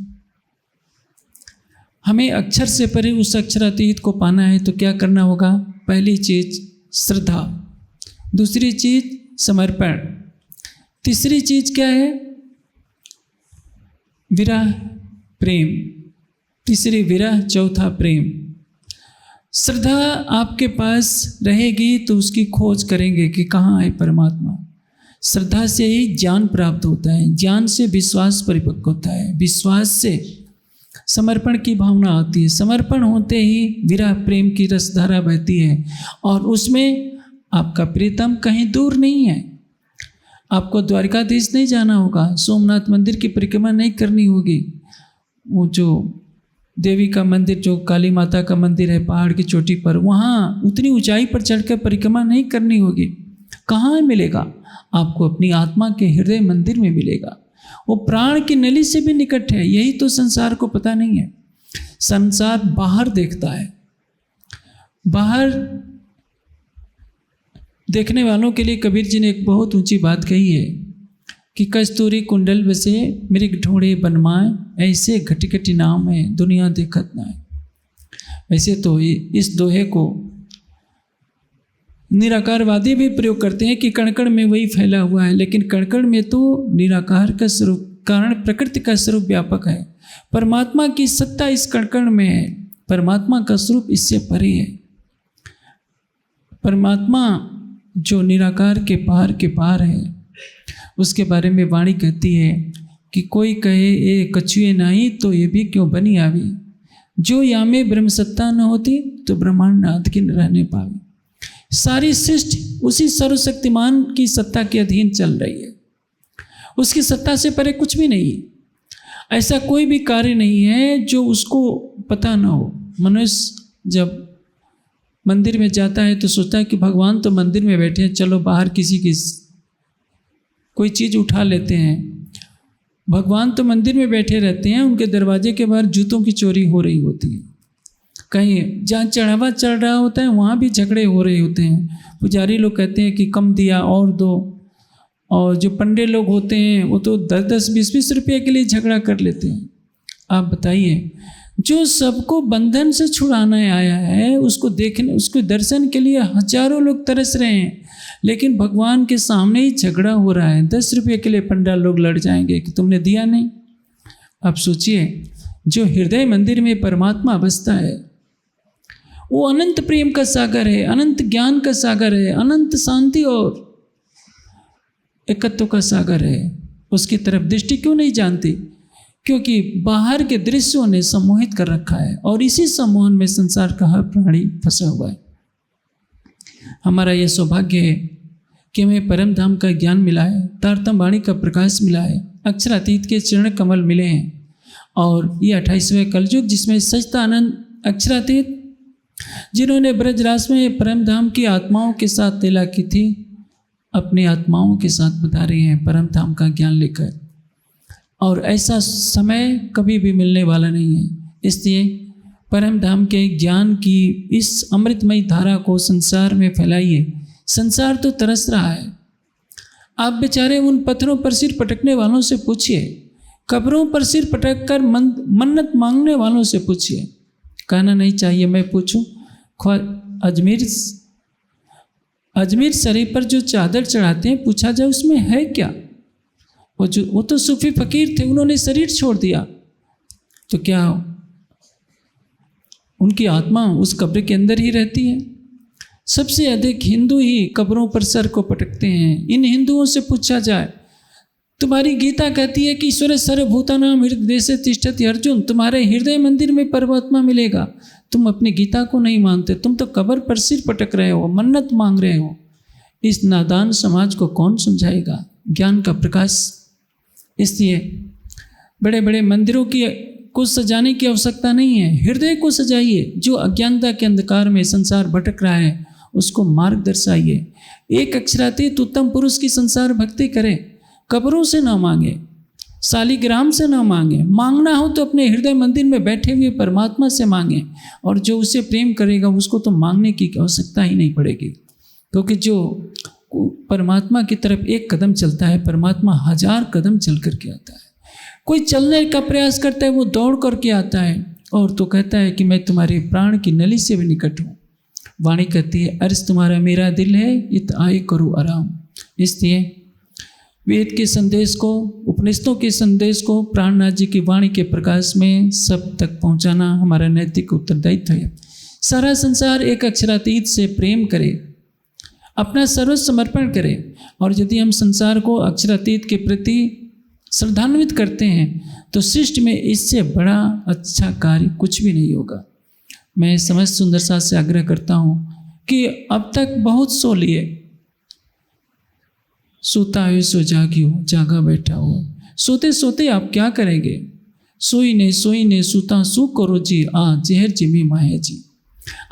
हमें अक्षर से परे उस अक्षरातीत को पाना है तो क्या करना होगा? पहली चीज श्रद्धा, दूसरी चीज समर्पण, तीसरी चीज क्या है? विरह प्रेम, तीसरी विरह, चौथा प्रेम। श्रद्धा आपके पास रहेगी तो उसकी खोज करेंगे कि कहाँ है परमात्मा। श्रद्धा से ही ज्ञान प्राप्त होता है, ज्ञान से विश्वास परिपक्व होता है, विश्वास से समर्पण की भावना आती है, समर्पण होते ही विरह प्रेम की रसधारा बहती है और उसमें आपका प्रीतम कहीं दूर नहीं है। आपको द्वारकाधीश नहीं जाना होगा, सोमनाथ मंदिर की परिक्रमा नहीं करनी होगी, वो जो देवी का मंदिर, जो काली माता का मंदिर है पहाड़ की चोटी पर, वहाँ उतनी ऊंचाई पर चढ़कर परिक्रमा नहीं करनी होगी। कहाँ मिलेगा? आपको अपनी आत्मा के हृदय मंदिर में मिलेगा। वो प्राण की नली से भी निकट है। यही तो संसार को पता नहीं है। संसार बाहर देखता है, बाहर देखने वालों के लिए कबीर जी ने एक बहुत ऊंची बात कही है कि कस्तूरी कुंडल बसे मृग ढूंढे बनमाए, ऐसे घटी घटी नाम है दुनिया देखत ना है। वैसे तो इस दोहे को निराकारवादी भी प्रयोग करते हैं कि कण-कण में वही फैला हुआ है, लेकिन कण-कण में तो निराकार का स्वरूप, कारण प्रकृति का स्वरूप व्यापक है। परमात्मा की सत्ता इस कण-कण में है, परमात्मा का स्वरूप इससे परे है। परमात्मा जो निराकार के पार है, उसके बारे में वाणी कहती है कि कोई कहे ए कछुए नहीं तो ये भी क्यों बनी आवी, जो या में ब्रह्म सत्ता न होती तो ब्रह्मांड नाथ की न रहने पावी। सारी सृष्टि उसी सर्वशक्तिमान की सत्ता के अधीन चल रही है, उसकी सत्ता से परे कुछ भी नहीं है। ऐसा कोई भी कार्य नहीं है जो उसको पता न हो। मनुष्य जब मंदिर में जाता है तो सोचता है कि भगवान तो मंदिर में बैठे हैं, चलो बाहर किसी की कोई चीज़ उठा लेते हैं। भगवान तो मंदिर में बैठे रहते हैं, उनके दरवाजे के बाहर जूतों की चोरी हो रही होती है। कहीं जहाँ चढ़ावा चढ़ रहा होता है वहाँ भी झगड़े हो रहे होते हैं। पुजारी लोग कहते हैं कि कम दिया और दो, और जो पंडे लोग होते हैं वो तो 10-10, 20-20 रुपये के लिए झगड़ा कर लेते हैं। आप बताइए, जो सबको बंधन से छुड़ाने आया है उसको देखने, उसके दर्शन के लिए हजारों लोग तरस रहे हैं, लेकिन भगवान के सामने ही झगड़ा हो रहा है। 10 रुपये के लिए पंडा लोग लड़ जाएंगे कि तुमने दिया नहीं। आप सोचिए, जो हृदय मंदिर में परमात्मा बसता है वो अनंत प्रेम का सागर है, अनंत ज्ञान का सागर है, अनंत शांति और एकत्व का सागर है। उसकी तरफ दृष्टि क्यों नहीं जानती? क्योंकि बाहर के दृश्यों ने सम्मोहित कर रखा है और इसी सम्मोहन में संसार का हर प्राणी फंसा हुआ है। हमारा यह सौभाग्य है कि हमें परम धाम का ज्ञान मिला है, तारतम वाणी का प्रकाश मिला है, अक्षरातीत के चरण कमल मिले हैं, और ये 28वें कलयुग जिसमें सच्चिदानंद अक्षरातीत, जिन्होंने ब्रजराज में परम धाम की आत्माओं के साथ लीला की थी, अपनी आत्माओं के साथ बता रहे हैं परम धाम का ज्ञान लेकर। और ऐसा समय कभी भी मिलने वाला नहीं है। इसलिए परम धाम के ज्ञान की इस अमृतमयी धारा को संसार में फैलाइए। संसार तो तरस रहा है। आप बेचारे उन पत्थरों पर सिर पटकने वालों से पूछिए, कब्रों पर सिर पटक कर मन्नत मांगने वालों से पूछिए। कहना नहीं चाहिए मैं पूछूं, अजमेर शरीफ पर जो चादर चढ़ाते हैं, पूछा जाए उसमें है क्या? वो तो सूफी फकीर थे, उन्होंने शरीर छोड़ दिया, तो क्या उनकी आत्मा उस कब्र के अंदर ही रहती है? सबसे अधिक हिंदू ही कब्रों पर सर को पटकते हैं। इन हिंदुओं से पूछा जाए, तुम्हारी गीता कहती है कि ईश्वर सर्वभूतानां हृदयेषु तिष्ठति अर्जुन, तुम्हारे हृदय मंदिर में परमात्मा मिलेगा। तुम अपनी गीता को नहीं मानते, तुम तो कब्र पर सिर पटक रहे हो, मन्नत मांग रहे हो। इस नादान समाज को कौन समझाएगा ज्ञान का प्रकाश? इसलिए बड़े बड़े मंदिरों को सजाने की आवश्यकता नहीं है, हृदय को सजाइए। जो अज्ञानता के अंधकार में संसार भटक रहा है उसको मार्ग दर्शाइए। एक अक्षरातीत उत्तम पुरुष की संसार भक्ति करे, कब्रों से ना मांगे, शालिग्राम से ना मांगे। मांगना हो तो अपने हृदय मंदिर में बैठे हुए परमात्मा से मांगे, और जो उसे प्रेम करेगा उसको तो मांगने की आवश्यकता ही नहीं पड़ेगी। क्योंकि जो परमात्मा की तरफ एक कदम चलता है, परमात्मा 1000 कदम चल करके आता है। कोई चलने का प्रयास करता है, वो दौड़ करके आता है और तो कहता है कि मैं तुम्हारे प्राण की नली से भी निकट हूँ, वाणी कहती है, अर्ज तुम्हारा मेरा दिल है, इत आए करो आराम। इसलिए वेद के संदेश को, उपनिषदों के संदेश को प्राणनाथ जी की वाणी के प्रकाश में सब तक पहुंचाना हमारा नैतिक उत्तरदायित्व है। सारा संसार एक अक्षरातीत से प्रेम करे, अपना सर्व समर्पण करे, और यदि हम संसार को अक्षरातीत के प्रति श्रद्धान्वित करते हैं तो सृष्टि में इससे बड़ा अच्छा कार्य कुछ भी नहीं होगा। मैं समस्त सुंदर साथ से आग्रह करता हूँ कि अब तक बहुत सो लिए, सोता है सो जागी हो, जागा बैठा हो, सोते सोते आप क्या करेंगे? सोई ने सूता सू करो जी, आ जहर जिमी माहे जी।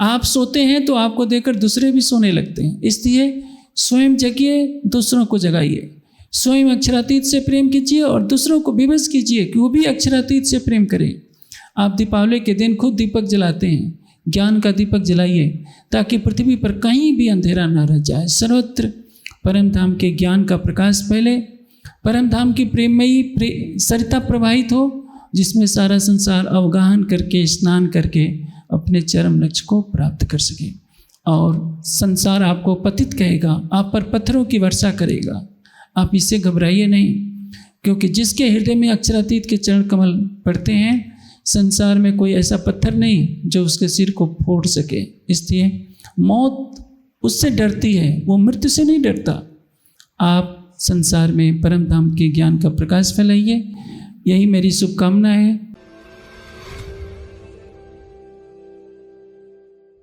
आप सोते हैं तो आपको देखकर दूसरे भी सोने लगते हैं, इसलिए स्वयं जगिए, दूसरों को जगाइए। स्वयं अक्षरातीत से प्रेम कीजिए और दूसरों को विवश कीजिए कि वो भी अक्षरातीत से प्रेम करें। आप दीपावली के दिन खुद दीपक जलाते हैं, ज्ञान का दीपक जलाइए ताकि पृथ्वी पर कहीं भी अंधेरा न रह जाए। सर्वत्र परम धाम के ज्ञान का प्रकाश फैले, परम धाम की प्रेममयी सरिता प्रवाहित हो, जिसमें सारा संसार अवगाहन करके, स्नान करके अपने चरम लक्ष्य को प्राप्त कर सके। और संसार आपको पतित कहेगा, आप पर पत्थरों की वर्षा करेगा। आप इससे घबराइए नहीं, क्योंकि जिसके हृदय में अक्षरातीत के चरण कमल पड़ते हैं, संसार में कोई ऐसा पत्थर नहीं जो उसके सिर को फोड़ सके। इसलिए मौत उससे डरती है, वो मृत्यु से नहीं डरता। आप संसार में परम धाम के ज्ञान का प्रकाश फैलाइए, यही मेरी शुभकामना है।